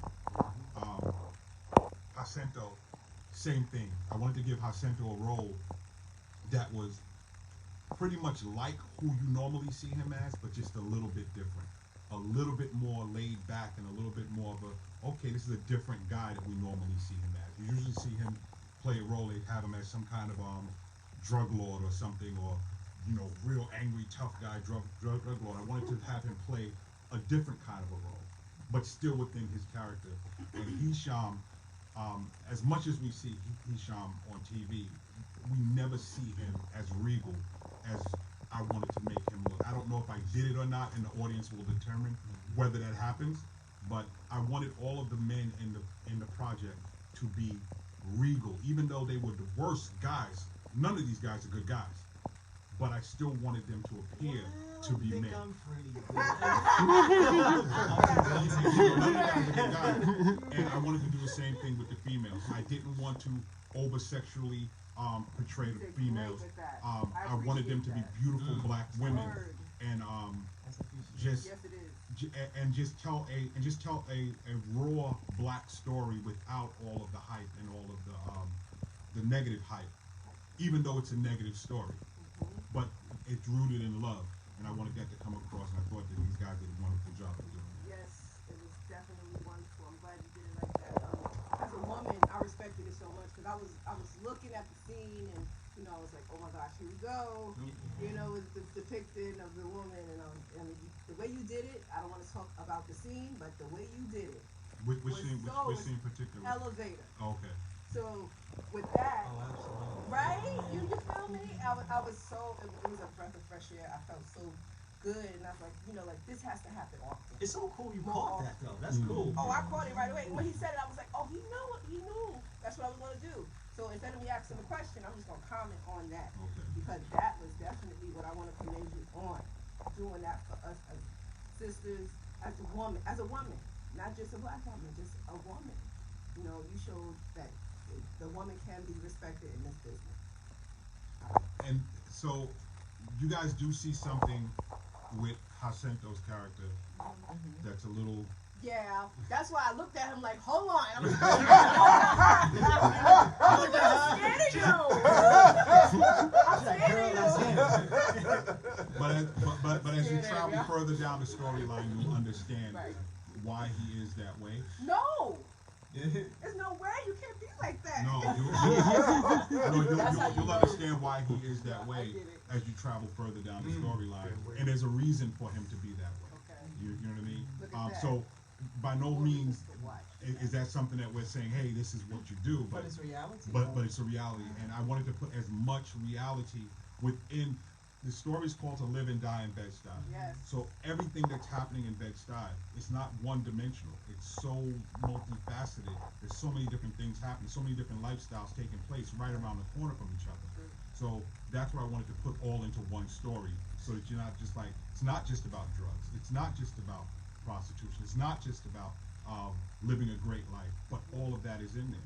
Jacinto, same thing. I wanted to give Jacinto a role that was pretty much like who you normally see him as, but just a little bit different. A little bit more laid back and a little bit more of okay, this is a different guy that we normally see him as. You usually see him play a role, they'd have him as some kind of drug lord or something, or real angry, tough guy, drug lord. I wanted to have him play a different kind of a role, but still within his character. And Hisham, as much as we see Hisham on TV, we never see him as regal as I wanted to make him look. I don't know if I did it or not, and the audience will determine whether that happens. But I wanted all of the men in the project to be regal, even though they were the worst guys. None of these guys are good guys, but I still wanted them to appear to be men. And I wanted to do the same thing with the females. I didn't want to over-sexually portray the females. I wanted them to be beautiful black women, and just tell a raw black story without all of the hype and all of the negative hype, even though it's a negative story, but it's rooted in love, and I wanted that to come across, and I thought that these guys did a wonderful job of doing it. Yes, it was definitely wonderful. I'm glad you did it like that. As a woman, I respected it so much because I was looking at the scene, and I was like, oh my gosh, here we go. It's the depiction of the woman, and the way you did it. I don't want to talk about the scene, but the way you did it. Which scene in particular? Elevator. Oh, okay. So with that, right? You feel me? I was so, it was a breath of fresh air. I felt so good, and I was like, this has to happen often. It's so cool you caught that though. That's cool. Oh, I caught it right away. When he said it, I was like, oh, he knew. That's what I was gonna do. So instead of me asking the question, I'm just gonna comment on that, because that was definitely what I want to commend you on, doing that for us as sisters, as a woman, not just a black woman, just a woman. You showed that the woman can be respected in this business. And so, you guys do see something with Jacinto's character that's a little. Yeah, that's why I looked at him like, hold on. I'm But as you travel further down the storyline, you'll understand why he is that way. No. There's no way you can't be like that. You'll understand why he is that way as you travel further down the storyline, and there's a reason for him to be that way. Okay. You know what I mean? So, by no means is that something that we're saying, hey, this is what you do. But it's reality. But it's a reality, and I wanted to put as much reality within. The story is called To Live and Die in Bedstuy. Yes. So everything that's happening in Bedstuy is not one-dimensional. It's so multifaceted. There's so many different things happening, so many different lifestyles taking place right around the corner from each other. So that's what I wanted to put all into one story, so that you're not just like, it's not just about drugs. It's not just about prostitution. It's not just about living a great life, but all of that is in there.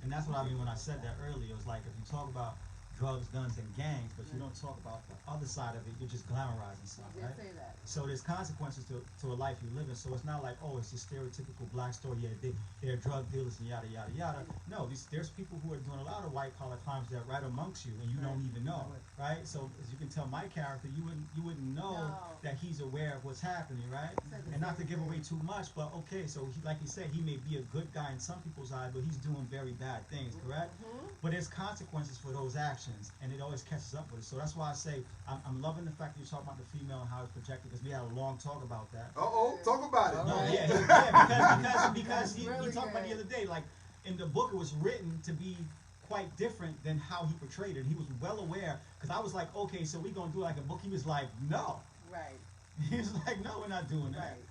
And that's what I mean when I said that earlier. It was like, if you talk about drugs, guns, and gangs, but you don't talk about the other side of it, you're just glamorizing stuff, right? Say that. So there's consequences to a life you live in. So it's not like, oh, it's a stereotypical black story, yeah, they're drug dealers and yada, yada, yada. No, there's people who are doing a lot of white-collar crimes that are right amongst you, and you don't even know, right? So as you can tell, my character, you wouldn't know that he's aware of what's happening, right? And not to give away too much, but okay, so like he said, he may be a good guy in some people's eyes, but he's doing very bad things, correct? But there's consequences for those actions, and it always catches up with us. So that's why I say I'm loving the fact that you're talking about the female and how it's projected, because we had a long talk about that. Talk about it. No, because he talked about the other day, like in the book, it was written to be quite different than how he portrayed it. He was well aware, because I was like, okay, so we're gonna do like a book. He was like, no. Right. He was like, no, we're not doing that. Right.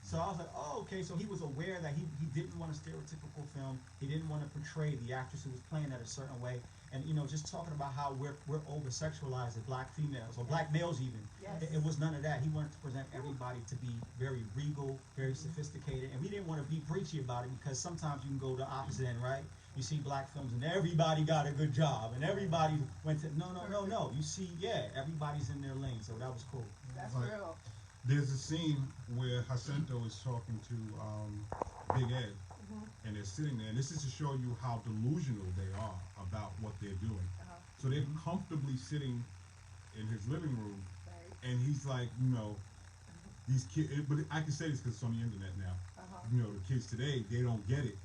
So I was like, oh, okay. So he was aware that he didn't want a stereotypical film. He didn't want to portray the actress who was playing that a certain way. And just talking about how we're over sexualized as black females or black males even. Yes. It was none of that. He wanted to present everybody to be very regal, very sophisticated, and we didn't want to be preachy about it, because sometimes you can go the opposite end, right? You see black films and everybody got a good job and everybody went to no. You see, everybody's in their lane, so that was cool. That's real. There's a scene where Jacinto is talking to Big Ed, and they're sitting there, and this is to show you how delusional they are about what they're doing. So they're comfortably sitting in his living room, and he's like, these kids, but I can say this because it's on the internet now. The kids today, they don't get it.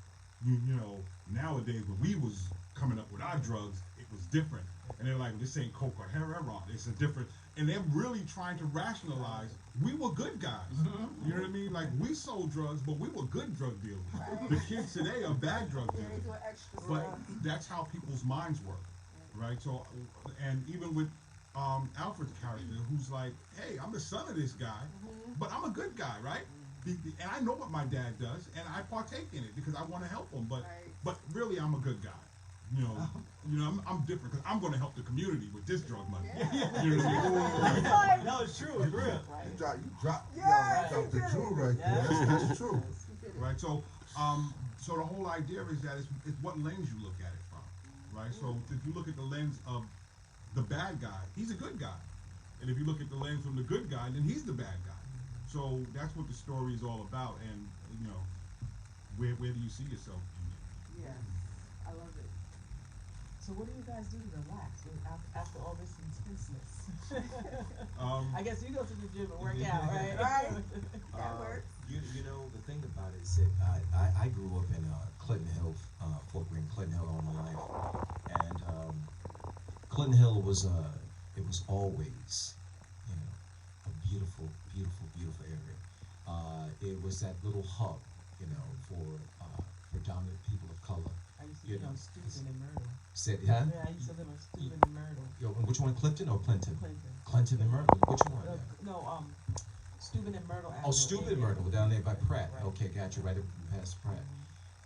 Nowadays, when we was coming up with our drugs, was different, and they're like, this ain't coke or heroin, it's a different, and they're really trying to rationalize, we were good guys. You know what I mean? Like, we sold drugs, but we were good drug dealers. The kids today are bad drug dealers. But that's how people's minds work, right? So, and even with Alfred's character, who's like, hey, I'm the son of this guy, but I'm a good guy, right? And I know what my dad does, and I partake in it because I want to help him. But really, I'm a good guy. You know, I'm different because I'm going to help the community with this drug money. You know what I mean? No, it's true. It's real. You dropped the jewel right there. That's true. Right. So, so the whole idea is that it's what lens you look at it from, right? So if you look at the lens of the bad guy, he's a good guy, and if you look at the lens from the good guy, then he's the bad guy. So that's what the story is all about, and you know, where do you see yourself in it? Yes, I love it. So what do you guys do to relax after all this intenseness? I guess you go to the gym and work out, right? Right. That works. You know, the thing about it is that I grew up in Clinton Hill, Fort Greene, Clinton Hill all my life, and Clinton Hill was it was always, you know, a beautiful, beautiful, beautiful area. It was that little hub, you know, for predominant people of color. I used to live on Steuben and Myrtle. Said, huh? Yeah, I used to live on Steuben and Myrtle. Yo, which one, Clifton or Clinton? Clinton. Clinton and Myrtle. Which one? No, Steuben and Myrtle. Oh, Steuben and Myrtle, down there by Pratt. Right. Okay, got you, right up past Pratt.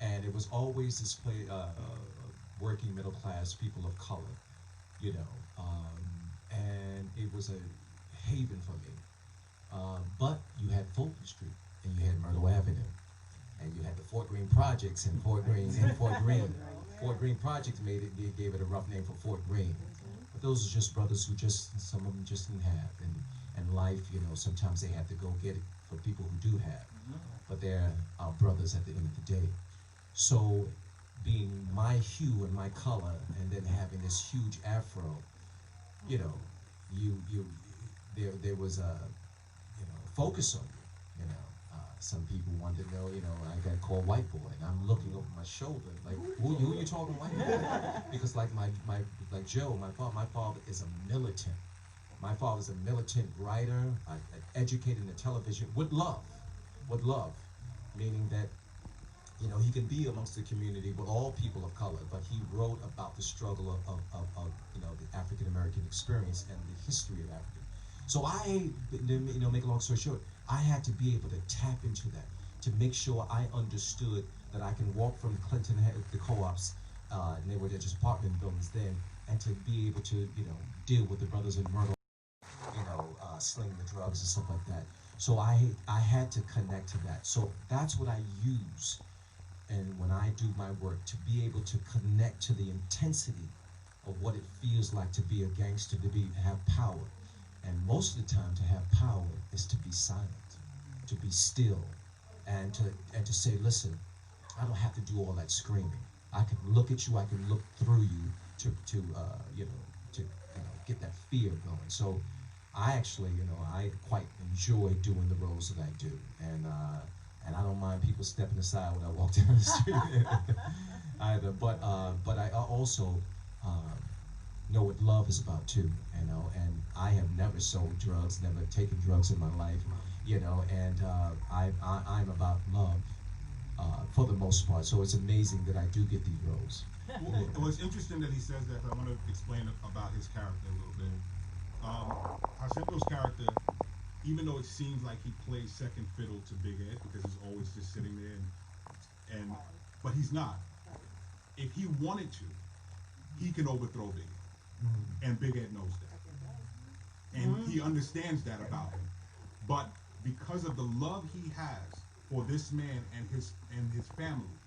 And it was always this working middle class people of color, you know, and it was a haven for me. But you had Fulton Street, and you had Myrtle Avenue, and you had the Fort Greene Projects in Fort Greene. Fort Greene Projects gave it a rough name for Fort Greene. But those are just brothers who some of them just didn't have. And life, you know, sometimes they have to go get it for people who do have. But they're our brothers at the end of the day. So being my hue and my color, and then having this huge afro, you know, there was a, you know, focus on you, you know. Some people wanted to know, you know, I got called white boy, and I'm looking over my shoulder, like, who you talking white boy? Because like like Joe, my father is a militant. My father's a militant writer, educated in the television with love, meaning that, you know, he can be amongst the community with all people of color, but he wrote about the struggle of you know, the African American experience and the history of Africa. So you know, make a long story short, I had to be able to tap into that, to make sure I understood that I can walk from Clinton, the co-ops, and they were just apartment buildings then, and to be able to, you know, deal with the brothers in Myrtle, you know, slinging the drugs and stuff like that. So I had to connect to that. So that's what I use, and when I do my work, to be able to connect to the intensity of what it feels like to be a gangster, to have power. And most of the time, to have power is to be silent, to be still, and to say, listen, I don't have to do all that screaming. I can look at you, I can look through you to get that fear going. So I actually, you know, I quite enjoy doing the roles that I do, and I don't mind people stepping aside when I walk down the street either. But I also know what love is about too, you know, and I have never sold drugs, never taken drugs in my life, you know, and I'm about love for the most part. So it's amazing that I do get these roles. Well, it's interesting that he says that. I want to explain about his character a little bit. Jacinto's character, even though it seems like he plays second fiddle to Big Ed because he's always just sitting there, but he's not. If he wanted to, he can overthrow Big Ed, and Big Ed knows that, and he understands that about him. But because of the love he has for this man and his family,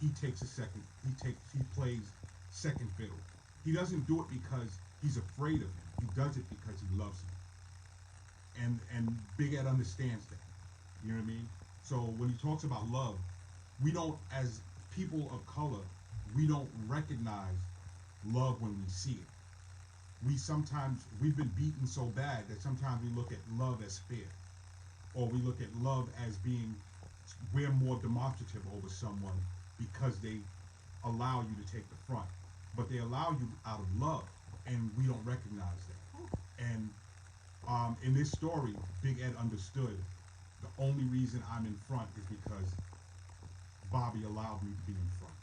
he takes a second. He plays second fiddle. He doesn't do it because he's afraid of him. He does it because he loves him. And Big Ed understands that. You know what I mean? So when he talks about love, we don't, as people of color, we don't recognize love when we see it. We've been beaten so bad that sometimes we look at love as fear, or we look at love as being, we're more demonstrative over someone because they allow you to take the front. but they allow you out of love, and we don't recognize that. And in this story, Big Ed understood the only reason I'm in front is because Bobby allowed me to be in front.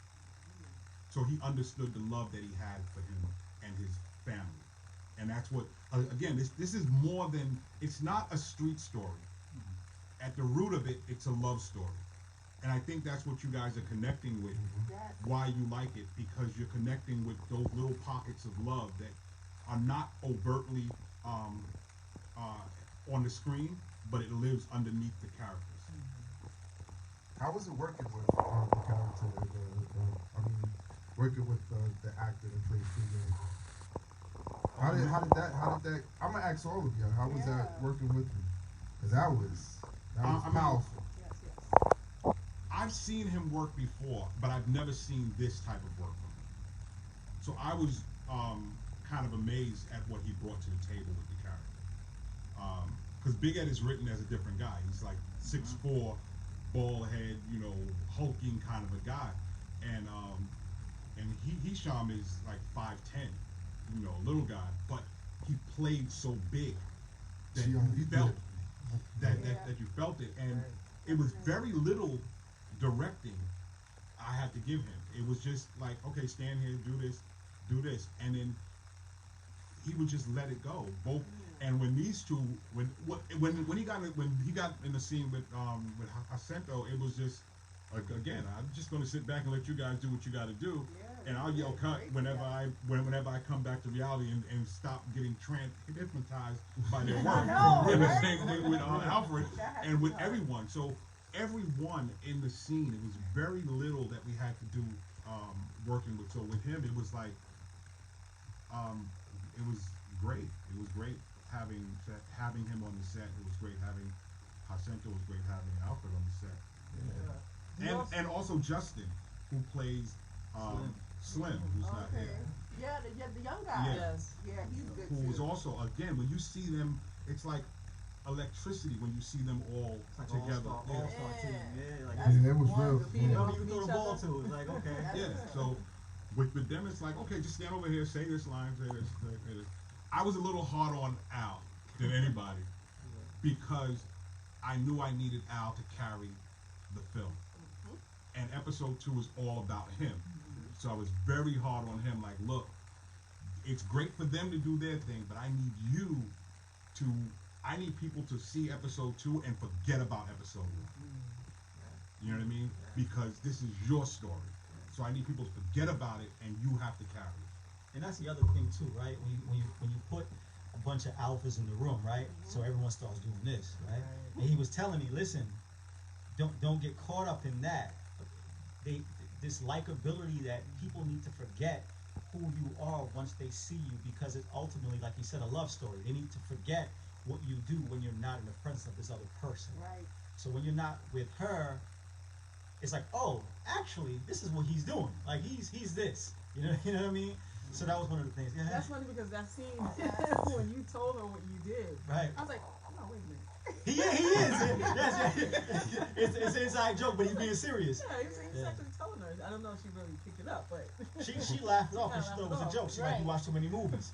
So he understood the love that he had for him and his family. And that's what, again, this is more than, it's not a street story. At the root of it, it's a love story. And I think that's what you guys are connecting with, why you like it, because you're connecting with those little pockets of love that are not overtly on the screen, but it lives underneath the characters. How was it working with the character? Working with the actor that played Big Ed. How did that? I'm gonna ask all of you. How was that working with you? Because that was powerful. Yes. I've seen him work before, but I've never seen this type of work from him. So I was kind of amazed at what he brought to the table with the character. Because Big Ed is written as a different guy. He's like 6'4", bald head, hulking kind of a guy. And Hisham is like 5'10", little guy. But he played so big that you felt that you felt it. And it was very little directing I had to give him. It was just like, okay, stand here, do this, and then he would just let it go. Both, and when these two, when he got in the scene with Jacinto, it was just like, again, I'm just going to sit back and let you guys do what you got to do, and I'll yell cut whenever I come back to reality and stop getting hypnotized by their work. And the same thing with Alfred and with everyone. So everyone in the scene, it was very little that we had to do working with. So with him, it was like, it was great. It was great having him on the set. It was great having Jacinto. It was great having Alfred on the set. And also Justin, who plays Slim, who's not here. The young guy. Yeah, he's good too. Who was also, again, when you see them, it's like electricity when you see them all together. All-star team. It was real. Whoever you throw the ball to, it's like, okay. So with them, it's like, okay, just stand over here, say this line, say this. I was a little hard on Al than anybody because I knew I needed Al to carry the film. And episode 2 is all about him. So I was very hard on him, like, look, it's great for them to do their thing, but I need people to see episode 2 and forget about episode 1. You know what I mean? Because this is your story. So I need people to forget about it, and you have to carry it. And that's the other thing too, right? When you put a bunch of alphas in the room, right? So everyone starts doing this, right? And he was telling me, listen, don't get caught up in that. This likability that people need to forget who you are once they see you, because it's ultimately, like he said, a love story. They need to forget what you do when you're not in the presence of this other person. Right. So when you're not with her, it's like, oh, actually, this is what he's doing. Like he's this. You know what I mean? So that was one of the things. That's funny because that scene when you told her what you did, right? I was like, oh, wait a minute. He is. It's an inside joke, but he's being serious. Yeah, he's actually telling her. I don't know if she really picked it up, but she laughed it off because she thought it was a joke. She like, you watched too many movies.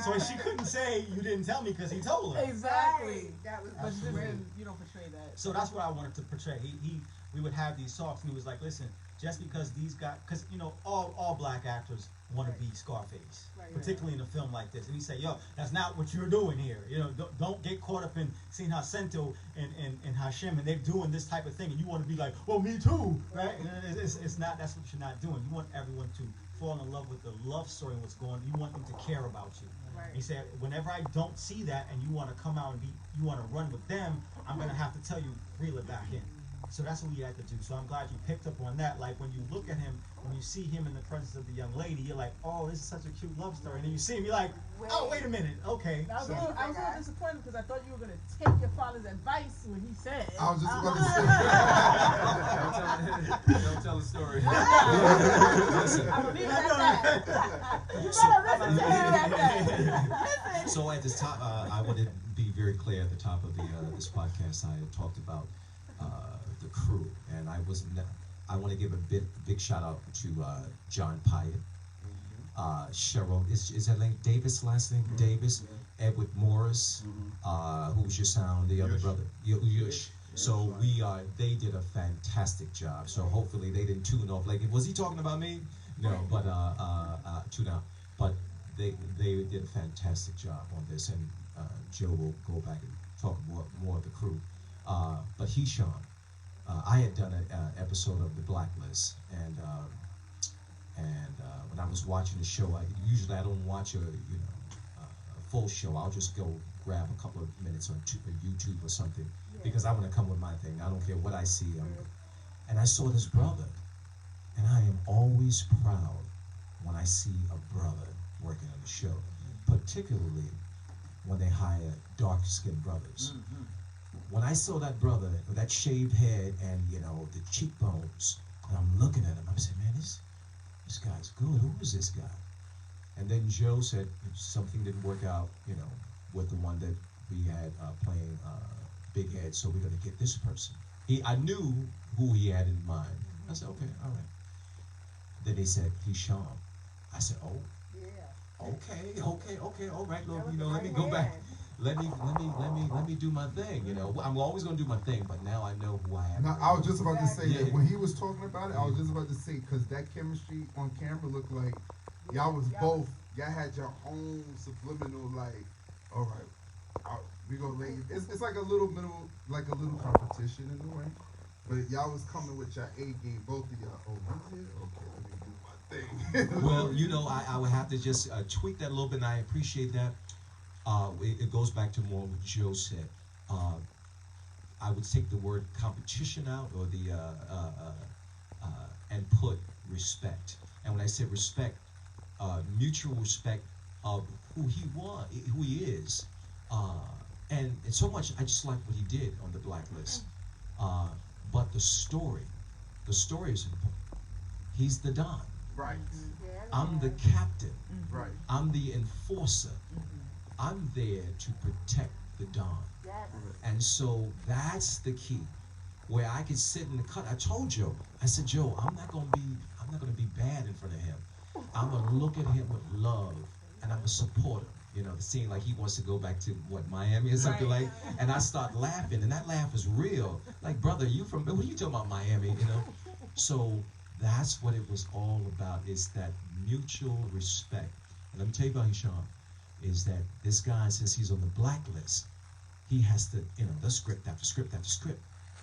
So she couldn't say you didn't tell me because he told her. Exactly. That was But you don't portray that. So that's what I wanted to portray. We would have these talks, and he was like, listen, just because these guys, because all black actors want to be Scarface, particularly in a film like this. And he said, yo, that's not what you're doing here. Don't get caught up in seeing Jacinto and Hashem, and they're doing this type of thing, and you want to be like, well, me too, right? And it's not. That's what you're not doing. You want everyone to fall in love with the love story and what's going on. You want them to care about you. Right. He said, whenever I don't see that, and you want to come out and you want to run with them, I'm gonna have to tell you, reel it back in. So that's what we had to do. So I'm glad you picked up on that. Like when you look at him, when you see him in the presence of the young lady, you're like, oh, this is such a cute love story. And then you see him, you're like, oh, wait a minute, okay. I was a little disappointed because I thought you were going to take your father's advice when he said. I was just about to say. Don't tell the story. I'm going to leave it at that. You better listen to him at that. So at this top, I want to be very clear at the top of this podcast. I had talked about the crew, and I want to give a big shout out to John Pyatt, Cheryl, is that name Davis last name? Davis, Edward Morris, who was your sound, the other brother, Yush. So they did a fantastic job. So hopefully they didn't tune off. Like, was he talking about me? No, but tune out. But they did a fantastic job on this, and Joe will go back and talk more of the crew. But Hisham, I had done an episode of The Blacklist, and when I was watching the show, usually I don't watch a full show. I'll just go grab a couple of minutes on YouTube or something, because I want to come with my thing. I don't care what I see. And I saw this brother, and I am always proud when I see a brother working on the show, particularly when they hire dark-skinned brothers. When I saw that brother with that shaved head and the cheekbones, and I'm looking at him, I said, man, this guy's good. Who is this guy? And then Joe said something didn't work out, with the one that we had playing Big Head, so we're gonna get this person. I knew who he had in mind. I said, okay, all right. Then they said, Hisham. I said, oh, yeah. Okay, all right, Lord, let me go back. Let me do my thing. I'm always gonna do my thing, but now I know who I am. Now, I was just about to say that when he was talking about it, I was just about to say, because that chemistry on camera looked like y'all was both. Y'all had your own subliminal, like, all right, we gonna lay. It's like a little competition in a way, but y'all was coming with your A game, both of y'all. Oh, you did? Okay, let me do my thing. Well, I would have to just tweak that a little bit, and I appreciate that. It goes back to more what Joe said. I would take the word competition out, or and put respect. And when I say respect, mutual respect of who he is, and so much. I just like what he did on The Blacklist. But the story is important. He's the Don. Right. I'm the captain. Right. I'm the enforcer. I'm there to protect the Don. Yes. And so that's the key. Where I can sit in the cut. I told Joe, I said, Joe, I'm not gonna be bad in front of him. I'm gonna look at him with love, and I'm gonna support him. Seeing like he wants to go back to Miami or something like. And I start laughing, and that laugh is real. Like, brother, what are you talking about, Miami? So that's what it was all about. Is that mutual respect. And let me tell you about Hisham. Is that this guy, since he's on the blacklist, he has to, the script after script after script.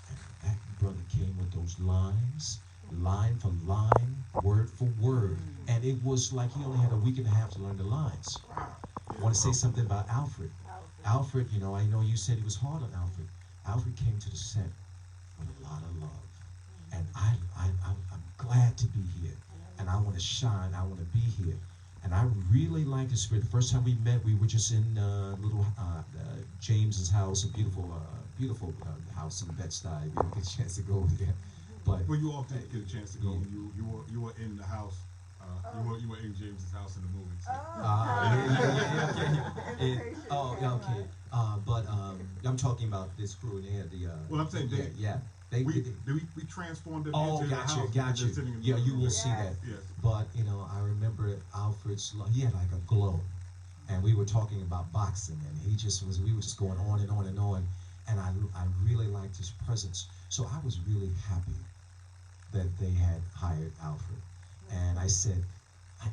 And that brother came with those lines, line for line, word for word. And it was like he only had a week and a half to learn the lines. I want to say something about Alfred. Alfred, I know you said he was hard on Alfred. Alfred came to the set with a lot of love. And I'm glad to be here. And I want to shine. I want to be here. And I really like his spirit. The first time we met, we were just in little James's house, a beautiful house in Bedstuy. We didn't get a chance to go over there. But you often get a chance to go. You were in the house. You were in James's house in the movie. So. Okay. But I'm talking about this crew in there. Well, I'm saying we transformed them into the house. Gotcha. Yeah, you will see that. Yes. But I remember Alfred's. He had like a glow, and we were talking about boxing, and we were just going on and on and on, and I really liked his presence. So I was really happy that they had hired Alfred, and I said,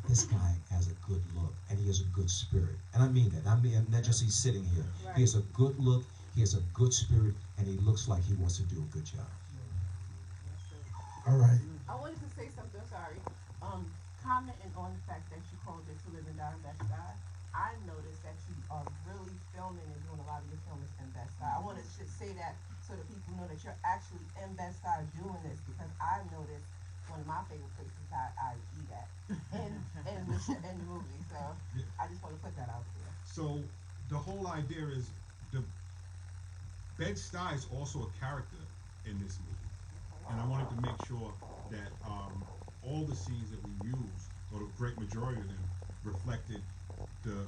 this guy has a good look, and he has a good spirit, and I mean that. I mean, not just he's sitting here. Right. He has a good look. He has a good spirit, and he looks like he wants to do a good job. All right. I wanted to say something, sorry. Commenting on the fact that you called it To Live and Die in Bedstuy, I noticed that you are really filming and doing a lot of your filming in Bedstuy. I want to say that so that people know that you're actually in Bedstuy doing this, because I noticed one of my favorite places I eat at in the movie. So I just want to put that out there. So the whole idea is Bedstuy is also a character in this movie, and I wanted to make sure that all the scenes that we used, or the great majority of them, reflected the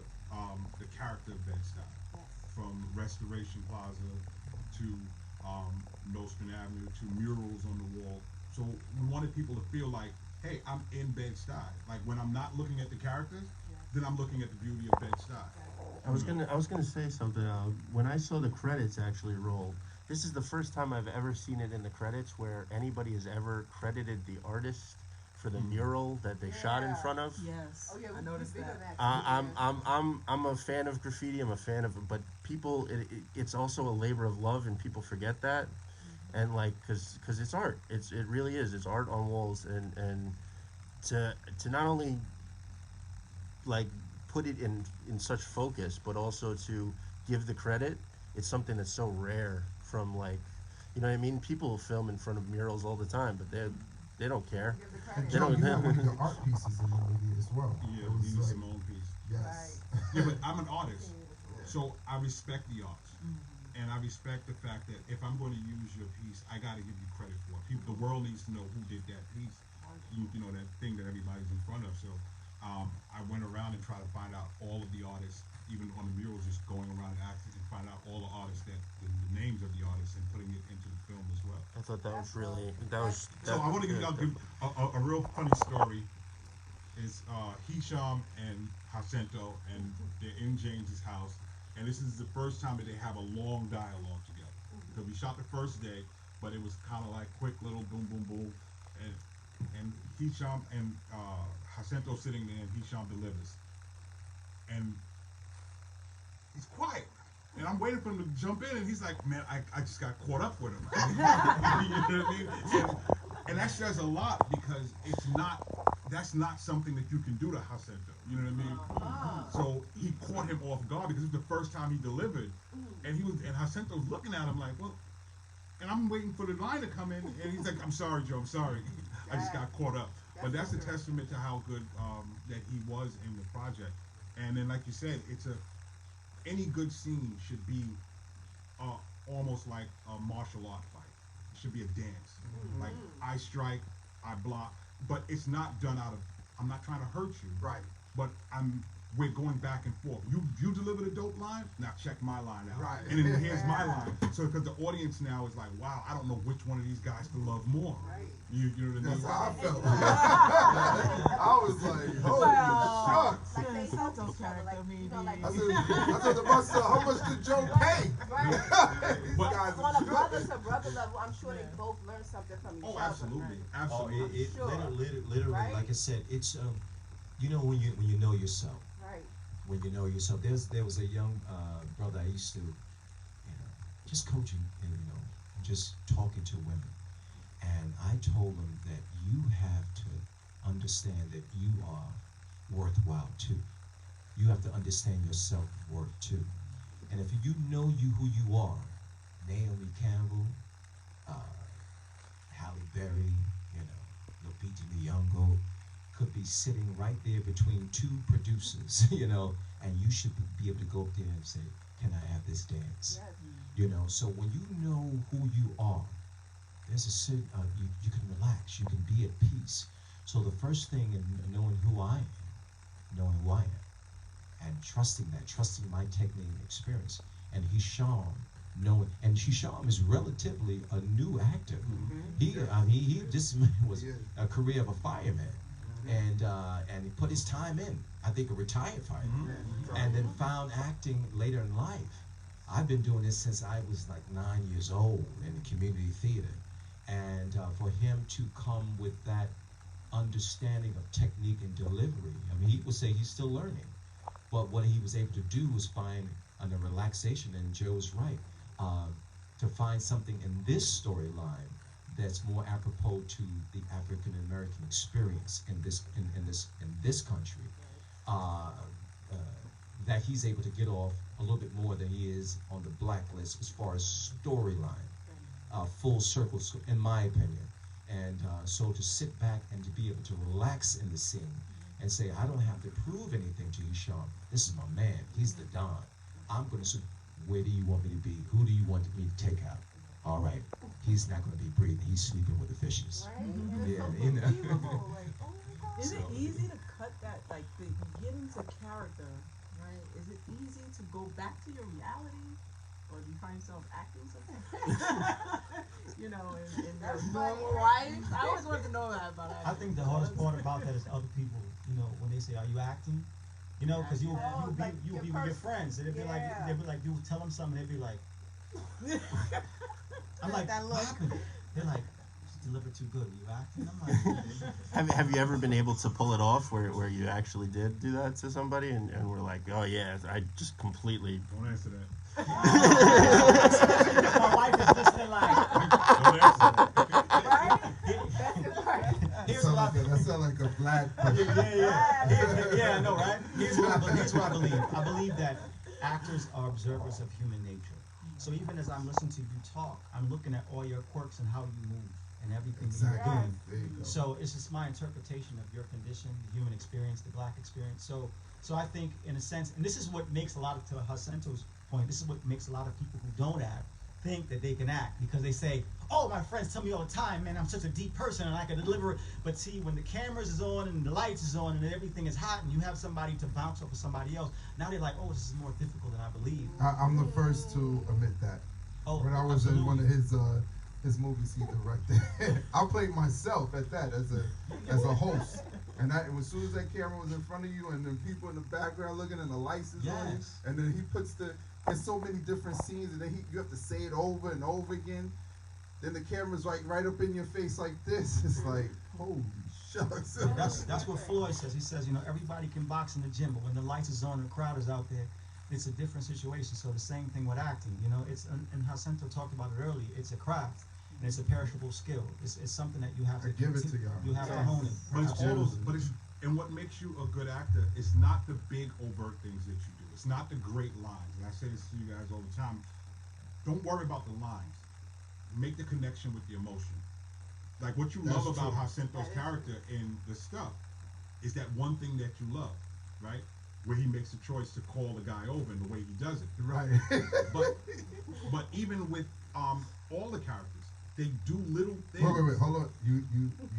character of Bedstuy, from Restoration Plaza to Nostrand Avenue to murals on the wall. So we wanted people to feel like hey, I'm in Bedstuy. Like when I'm not looking at the characters, then I'm looking at the beauty of Bedstuy. I was gonna say something. When I saw the credits actually roll, this is the first time I've ever seen it in the credits where anybody has ever credited the artist for the mural that they shot in front of. Yes. Oh yeah, I noticed that. I'm a fan of graffiti. I'm a fan of, but people, it's also a labor of love, and people forget that. And like, cause it's art. It really is. It's art on walls, and to not only like put it in such focus, but also to give the credit. It's something that's so rare from like, you know what I mean? People film in front of murals all the time, but they don't care. And They Joe, don't. you had one of your art pieces in the movie as well. Yeah, It was Nina like- Simone piece. Yes. Yeah, but I'm an artist, so I respect the arts, and I respect the fact that if I'm going to use your piece, I got to give you credit for it. People, the world needs to know who did that piece. You know, that thing that everybody's in front of. So I went around and tried to find out all of the artists, even on the murals, just going around acting and find out all the artists the names of the artists and putting it into the film as well. I thought that was really So I want to give a real funny story. Is Hisham and Jacinto, and they're in James's house, and this is the first time that they have a long dialogue together. Because we shot the first day, but it was kind of like quick little boom, boom, boom, and Hisham and Jacinto sitting there, and Hisham delivers, and he's quiet. And I'm waiting for him to jump in, and he's like, man, I just got caught up with him. You know what I mean? And that says a lot, because that's not something that you can do to Jacinto. You know what I mean? So he caught him off guard, because it was the first time he delivered. And Jacinto's looking at him like, well, and I'm waiting for the line to come in, and he's like, I'm sorry, Joe, I'm sorry. I just got caught up. But that's a testament to how good that he was in the project. And then, like you said, any good scene should be almost like a martial art fight. It should be a dance. Like, I strike, I block, but it's not done out of, I'm not trying to hurt you. Right. But we're going back and forth. You delivered a dope line, now check my line out. Right. And then here's my line. So, because the audience now is like, wow, I don't know which one of these guys to love more. Right. You know what I mean? That's how I felt. I was like, holy shucks. Like they help Santo's each other, like, character, you know, maybe. like I said to myself, how much did Joe pay? right. These But- guys On are a brother to brother level, I'm sure they both learned something from each Oh, other. absolutely. Oh, Absolutely. it Sure. literally, Right? like I said, it's you know, when you know yourself. Right. When you know yourself. There was a young brother I used to, just coaching and just talking to women, and I told him that you have to understand that you are worthwhile too. You have to understand your self-worth too. And if you know who you are, Naomi Campbell, Halle Berry, Lupita Nyong'o, could be sitting right there between two producers, and you should be able to go up there and say, can I have this dance? Yes. So when you know who you are, there's a certain, you can relax, you can be at peace. So the first thing in knowing who I am, and trusting my technique and experience, and Hisham Hisham is relatively a new actor. This man was a career of a fireman. And he put his time in. I think a retired fireman, and then found acting later in life. I've been doing this since I was like 9 years old in the community theater, and for him to come with that understanding of technique and delivery, he would say he's still learning, but what he was able to do was find a relaxation. And Joe's right, to find something in this storyline that's more apropos to the African American experience in this country, that he's able to get off a little bit more than he is on the blacklist as far as storyline, full circle, in my opinion. And so to sit back and to be able to relax in the scene and say, I don't have to prove anything to you, Sean. This is my man. He's the Don. I'm going to. Where do you want me to be? Who do you want me to take out? All right. He's not going to be breathing. He's sleeping with the fishes. Right? Yeah, Unbelievable. Like, oh my God. Is So, it easy to cut that, like, to get into character, right? Is it easy to go back to your reality? Or do you find yourself acting something? you know, in their normal life? I always wanted to know that about acting. I think the hardest part about that is other people, you know, when they say, "Are you acting?" You know, because you'll be with your friends, and they'll be like, you tell them something, they'll be like, I'm like, what happened? They're like, she delivered too good. Are you acting? I'm like, Have you ever been able to pull it off where you actually did do that to somebody and we're like, oh yeah, I just completely. Don't answer that. my wife is listening like, Don't answer that. Right? That's it, right. That sounds like a black person. Yeah, I know, right? Here's what I believe. I believe that actors are observers of human nature. So even as I'm listening to you talk, I'm looking at all your quirks and how you move and everything that you're doing. There you go. So it's just my interpretation of your condition, the human experience, the black experience. So I think, in a sense, and this is what makes a lot of, to Jacinto's point, this is what makes a lot of people who don't act think that they can act, because they say, oh, my friends tell me all the time, man, I'm such a deep person and I can deliver it. But see, when the cameras is on and the lights is on and everything is hot and you have somebody to bounce off of somebody else, now they're like, oh, this is more difficult than I believe. I'm the first to admit that. Oh, when I was in one of his movies he directed, I played myself at that as a host. And as soon as that camera was in front of you and then people in the background looking and the lights is on you, and then he puts there's so many different scenes, and then you have to say it over and over again. Then the camera's right up in your face like this. It's like, holy shucks. That's what Floyd says. He says, you know, everybody can box in the gym, but when the lights is on and the crowd is out there, it's a different situation. So the same thing with acting, you know, and Jacinto talked about it earlier. It's a craft, and it's a perishable skill. It's something that you have to give it to y'all. You have to hone it. But it's all those, and what makes you a good actor is not the big overt things that you do. It's not the great lines. And I say this to you guys all the time. Don't worry about the lines. Make the connection with the emotion. Like what you love about Jacinto's character in the stuff is that one thing that you love, right? Where he makes a choice to call the guy over and the way he does it. Right. but even with all the characters, they do little things. Wait, hold on. You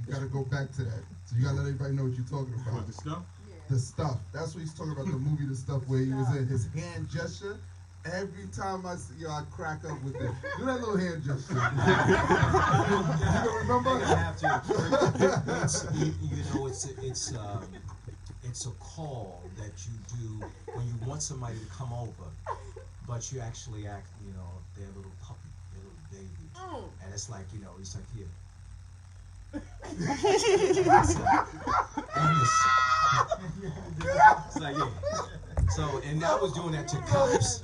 gotta go back to that. So you gotta let everybody know what you're talking about. What, the stuff? The stuff. That's what he's talking about, the movie, the stuff where he was in his hand gesture. Every time I see I crack up with it. Do that little hand gesture. You don't remember? You have to. It's a call that you do when you want somebody to come over, but you actually act, you know, their little puppy, their little baby, and it's like, you know, it's like here. It's like, yeah. So, and I was doing that to cops.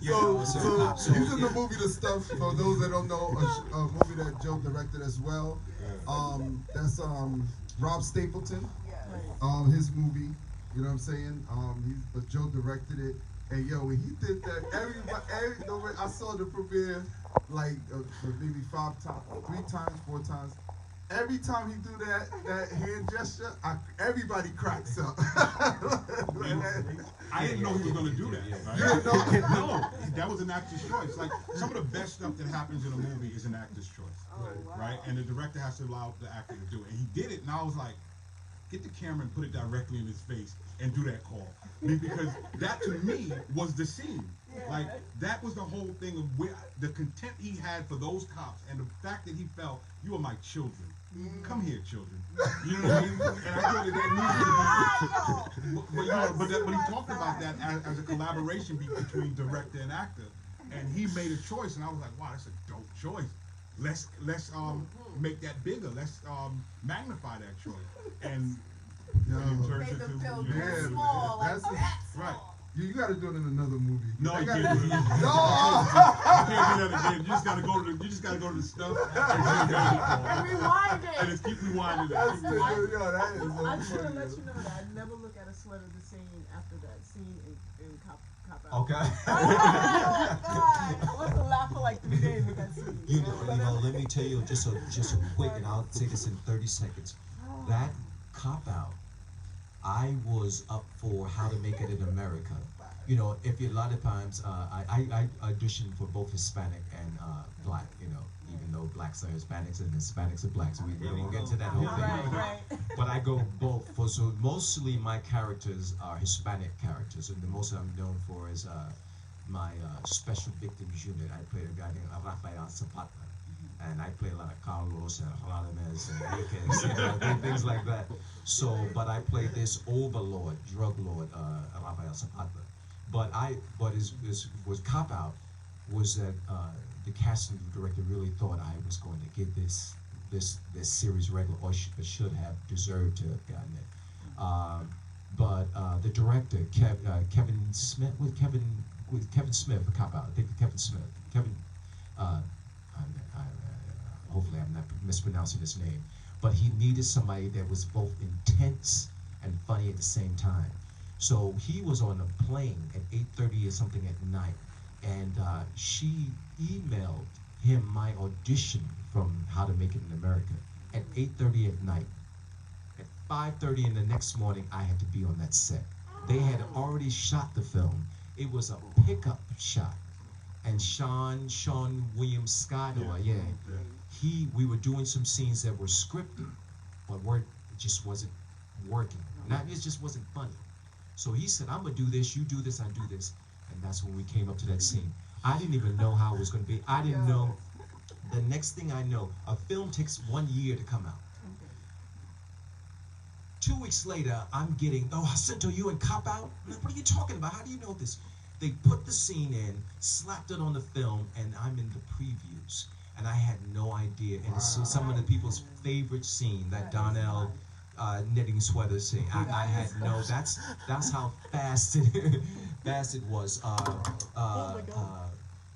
So he's in the movie The Stuff. For those that don't know, a movie that Joe directed as well. That's Rob Stapleton. His movie. You know what I'm saying? But Joe directed it. And yo, when he did that, I saw the premiere like maybe 5 times, 3 times, 4 times. Every time he do that hand gesture, everybody cracks up. I didn't know he was going to do that. Right? You didn't know? No, that was an actor's choice. Like some of the best stuff that happens in a movie is an actor's choice, right? And the director has to allow the actor to do it. And he did it, and I was like, get the camera and put it directly in his face and do that call, because that to me was the scene. Like that was the whole thing of the contempt he had for those cops, and the fact that he felt, you are my children. Come here, children. You know what I mean? And I thought that needed to be. But he talked about that as a collaboration between director and actor, and he made a choice, and I was like, wow, that's a dope choice. Let's make that bigger. Let's magnify that choice. And it turns into small, like that right. You got to do it in another movie. No, you can't do that. You can't do that again. You just got to go to the stuff and rewind it. And just keep rewinding it. I should have let you know that I never look at a sweater the same after that scene in Cop Out. Okay. I was to laugh for like 3 days with that scene. You know, let me tell you just a quick, and I'll say this in 30 seconds. That Cop Out, I was up for How to Make It in America. You know, if you, a lot of times, I auditioned for both Hispanic and Black, you know, even though Blacks are Hispanics and Hispanics are Blacks. We won't get into that whole thing. Right. But I go both. So mostly my characters are Hispanic characters, and the most I'm known for is my Special Victims Unit. I played a guy named Rafael Zapata. and I play a lot of Carlos and Ramirez and Enriquez, you know, things like that. So, but I played this overlord, drug lord, Rafael Zapata. But was cop out was that the casting director really thought I was going to get this series regular, or should have deserved to have gotten it. But the director, Kevin Smith, with Kevin Smith, a cop out. I think Kevin Smith. Hopefully I'm not mispronouncing his name. But he needed somebody that was both intense and funny at the same time. So he was on a plane at 8:30 or something at night, and she emailed him my audition from How to Make It in America at 8:30 at night. At 5:30 in the next morning, I had to be on that set. They had already shot the film. It was a pickup shot, and Sean William Scott, we were doing some scenes that were scripted, but it just wasn't working. It just wasn't funny. So he said, I'm gonna do this, you do this, I do this. And that's when we came up to that scene. I didn't even know how it was gonna be. I didn't know. The next thing I know, a film takes 1 year to come out. 2 weeks later, I'm getting, Jacinto, you and cop out? What are you talking about? How do you know this? They put the scene in, slapped it on the film, and I'm in the previews. And I had no idea. And it's some of the people's favorite scene, that Donnell knitting sweater scene. I had no. That's how fast it was.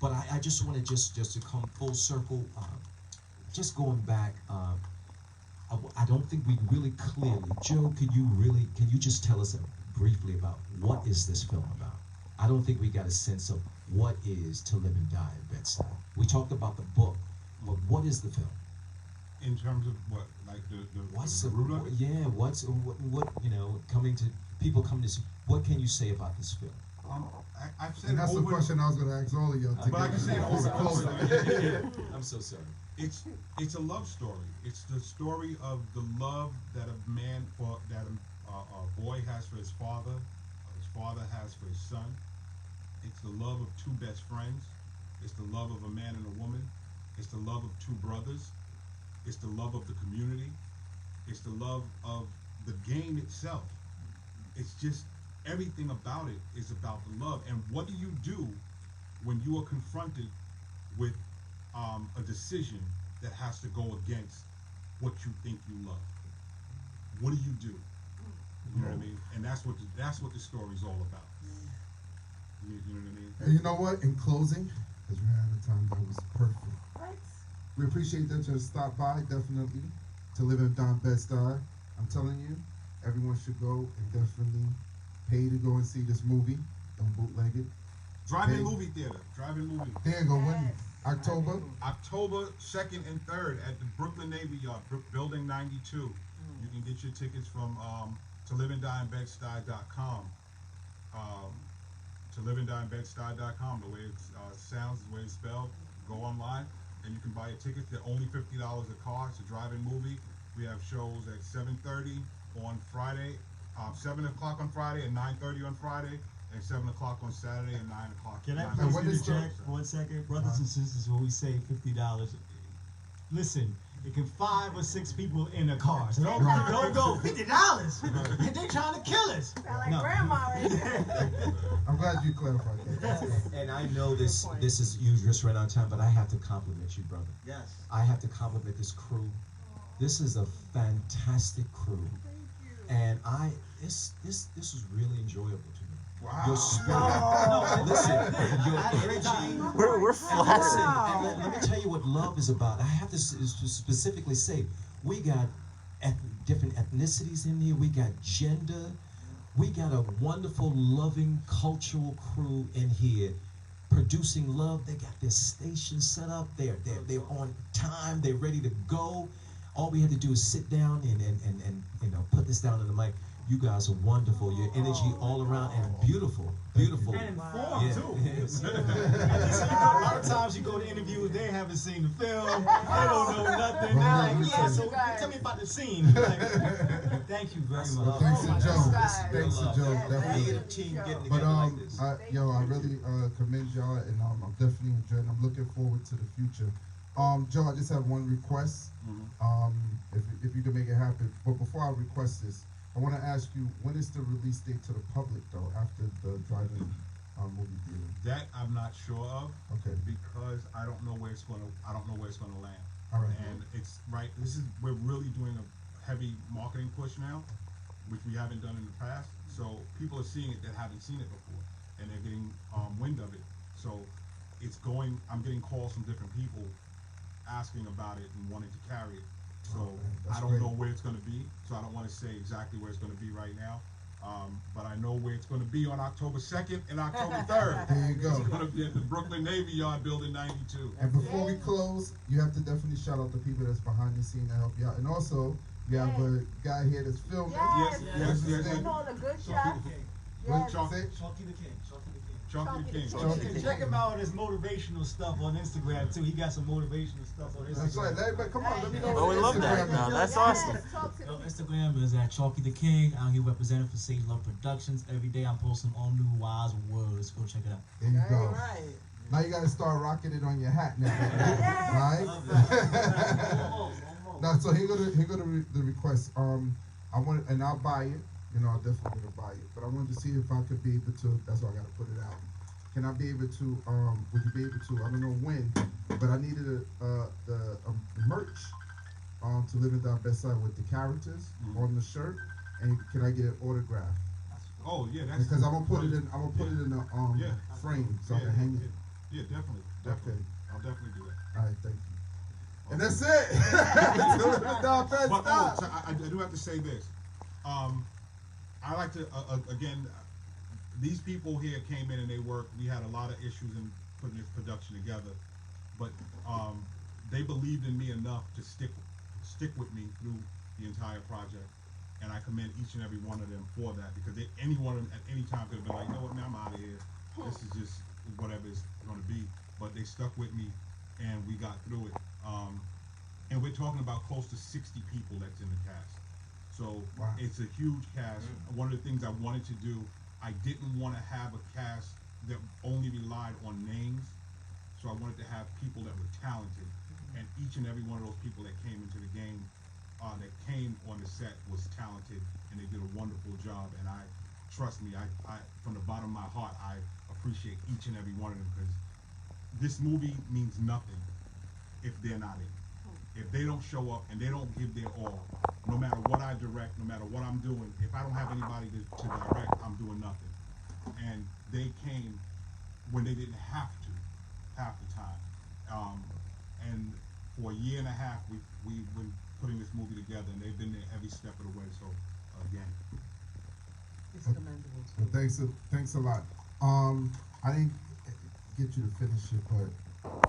But I just want to just to come full circle. Just going back. I don't think we really clearly. Joe, can you just tell us briefly about what is this film about? I don't think we got a sense of what is To Live and Die in Bedstuy. We talked about the book, but what is the film? In terms of what, like What's the root of it? Yeah, what people coming to see. What can you say about this film? I've said And that's the question I was going to ask all of y'all. But I can say it over. I'm so sorry. It's a love story. It's the story of the love that a boy has for his father has for his son. It's the love of two best friends. It's the love of a man and a woman. It's the love of two brothers. It's the love of the community. It's the love of the game itself. It's just everything about it is about the love. And what do you do when you are confronted with a decision that has to go against what you think you love? What do you do? You know what I mean? And that's what the story's all about. You know what I mean? And you know what? In closing, because we're out of time, that was perfect. We appreciate that you stopped by, definitely, To Live and Die in Bedstuy. I'm telling you, everyone should go and definitely pay to go and see this movie. Don't bootleg it. Drive-in movie theater. Drive-in movie. There you go. When? October 2nd and 3rd at the Brooklyn Navy Yard, Building 92. You can get your tickets from toliveanddieinbedstuy.com. Toliveanddieinbedstuy.com. The way it sounds, the way it's spelled. Go online and you can buy a ticket. They're only $50 a car. It's a drive-in movie. We have shows at 7:30 on Friday, 7 o'clock on Friday, and 9:30 on Friday, and 7 o'clock on Saturday, and 9 o'clock. Can I please interject for 1 second? Brothers and sisters, when we say $50, listen, it can 5 or 6 people in a car. So don't go $50. They're trying to kill us. Sound like grandma right there. I'm glad you clarified that. And I know this is, you just ran out of time, but I have to compliment you, brother. Yes. I have to compliment this crew. This is a fantastic crew. And this was really enjoyable to me. Wow. Your spirit. Listen, your energy. We're flat. Listen, and let me tell you what love is about. I have to specifically say, we got different ethnicities in here. We got gender. We got a wonderful, loving, cultural crew in here, producing love. They got their station set up. They're on time. They're ready to go. All we had to do is sit down and put this down in the mic. You guys are wonderful. Your energy all around and beautiful. Beautiful. And informed, too. Yes. A lot of times you go to interviews, they haven't seen the film, they don't know nothing. They're like, yeah, so tell me about the scene. Like, thank you very much. Well, thanks to Joe. Thanks to Joe, Need a definitely. team getting But together like this. I really commend y'all, and I'm definitely enjoying. I'm looking forward to the future Joe, I just have one request. If you can make it happen. But before I request this, I want to ask you, when is the release date to the public though? After the drive-in movie theater. That I'm not sure of. Okay. Because I don't know where it's gonna. I don't know where it's gonna land. All right. And it's right. We're really doing a heavy marketing push now, which we haven't done in the past. So people are seeing it that haven't seen it before, and they're getting wind of it. So it's going. I'm getting calls from different people asking about it and wanting to carry it. So I don't know where it's going to be. So I don't want to say exactly where it's going to be right now. But I know where it's going to be on October 2nd and October 3rd. There you go. It's going to be at the Brooklyn Navy Yard, Building 92. And before we close, you have to definitely shout out the people that's behind the scene to help you out. And also, we have a guy here that's filming. Yes. Yes. You know the good shot. What Yes. say? Chalky the King. Chalky the King. Chalky. Check him out on his motivational stuff on Instagram too. He got some motivational stuff on Instagram. That's right. Everybody, come on. Let me know. Oh, we what love that. Instagram No, is. that's awesome. Talk to Yo, me. Instagram is at Chalky the King. I'm here representing for Say Love Productions. Every day I'm posting all new wild words. Go check it out. There you go. All right. Now you got to start rocking it on your hat now, right? Now, so here go the request. I want, and I'll buy it. You know, I'll definitely gonna buy it. But I wanted to see if I could be able to. That's why I got to put it out. Can I be able to? Would you be able to? I don't know when, but I needed the merch to live in down Bedstuy with the characters on the shirt. And can I get an autograph? Oh yeah, that's Because I'm gonna put it in. I'm gonna put it in the frame so I can hang it. Yeah, definitely. Okay. I'll definitely do that. All right, thank you. And that's it. To live in down But Bedstuy. so I do have to say this. I like to again. These people here came in and they worked. We had a lot of issues in putting this production together, but they believed in me enough to stick with me through the entire project, and I commend each and every one of them for that, because any one of them at any time could have been like, you know what, man, I'm out of here. This is just whatever it's going to be. But they stuck with me, and we got through it. And we're talking about close to 60 people that's in the cast. So it's a huge cast. One of the things I wanted to do, I didn't want to have a cast that only relied on names. So I wanted to have people that were talented. And each and every one of those people that came into the game, that came on the set, was talented, and they did a wonderful job. And trust me, I from the bottom of my heart, I appreciate each and every one of them, because this movie means nothing if they're not in. If they don't show up and they don't give their all, no matter what I direct, no matter what I'm doing, if I don't have anybody to direct, I'm doing nothing. And they came when they didn't have to, half the time. And for a year and a half, we've been putting this movie together, and they've been there every step of the way. So again, It's commendable. Well, thanks a lot. I didn't get you to finish it, but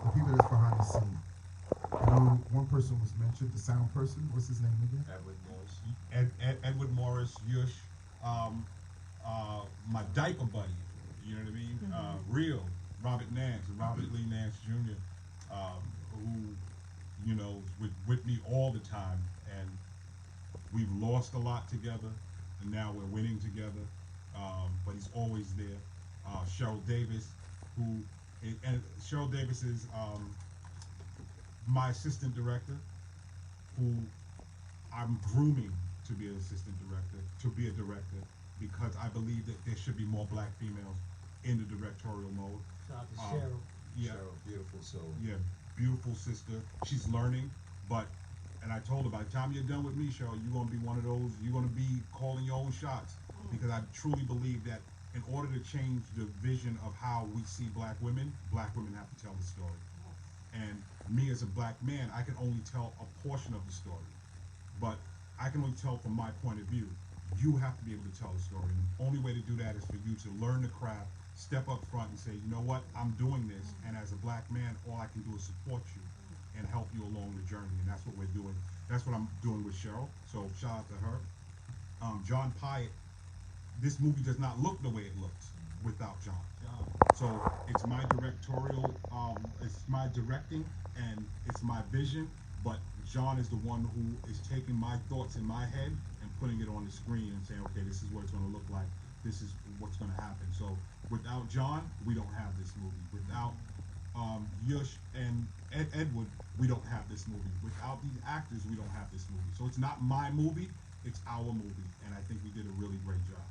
the people that's behind the scene. I know one person was mentioned, the sound person. What's his name again? Edward Morris. Edward Morris, Yush, my diaper buddy, you know what I mean? Real, Robert Lee Nance Jr., who, you know, is with me all the time, and we've lost a lot together, and now we're winning together, but he's always there. Cheryl Davis, and Cheryl Davis is my assistant director, who I'm grooming to be an assistant director, to be a director, because I believe that there should be more black females in the directorial mode. Shout out to Cheryl. Yeah, Cheryl, beautiful soul. yeah, beautiful sister. She's learning, and I told her, by the time you're done with me, Cheryl, you're gonna be one of those. You're gonna be calling your own shots, because I truly believe that in order to change the vision of how we see black women have to tell the story. And me as a black man, I can only tell a portion of the story, but I can only tell from my point of view. You have to be able to tell the story. And the only way to do that is for you to learn the craft, step up front and say, you know what, I'm doing this, and as a black man, all I can do is support you and help you along the journey, and that's what we're doing. That's what I'm doing with Cheryl, so shout out to her. John Pyatt, this movie does not look the way it looks without John. So it's my directorial, it's my directing, and it's my vision, but John is the one who is taking my thoughts in my head and putting it on the screen and saying, okay, this is what it's going to look like, this is what's going to happen. So without John, we don't have this movie. Without Yush and Edward, we don't have this movie. Without these actors, we don't have this movie. So it's not my movie, it's our movie. And I think we did a really great job.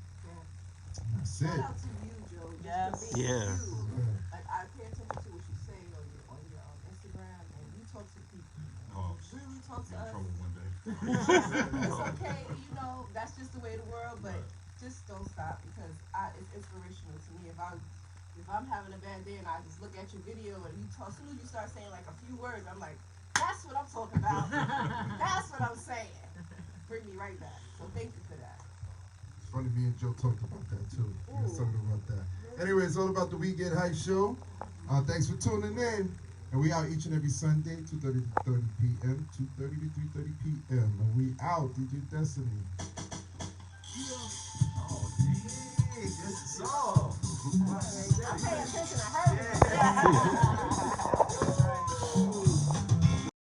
That's it. Shout out to you, Joe. just Yes. for being Yeah. you. Like, I pay attention to what you say on your Instagram, and you talk to people. Oh, Really talk to got in us. trouble one day. It's okay, you know, that's just the way of the world, but just don't stop because it's inspirational to me. If I'm having a bad day and I just look at your video and you talk, as soon as you start saying like a few words, I'm like, that's what I'm talking about. That's what I'm saying. Bring me right back. So thank you for that. It's funny, me and Joe talked about that too. We got something about that. Anyway, it's all about the We Get Hype show. Thanks for tuning in. And we out each and every Sunday, 2:30 to 30 p.m., 2:30 to 3:30 p.m. And we out, DJ Destiny. Oh, dang, this is all. I'm paying attention to her.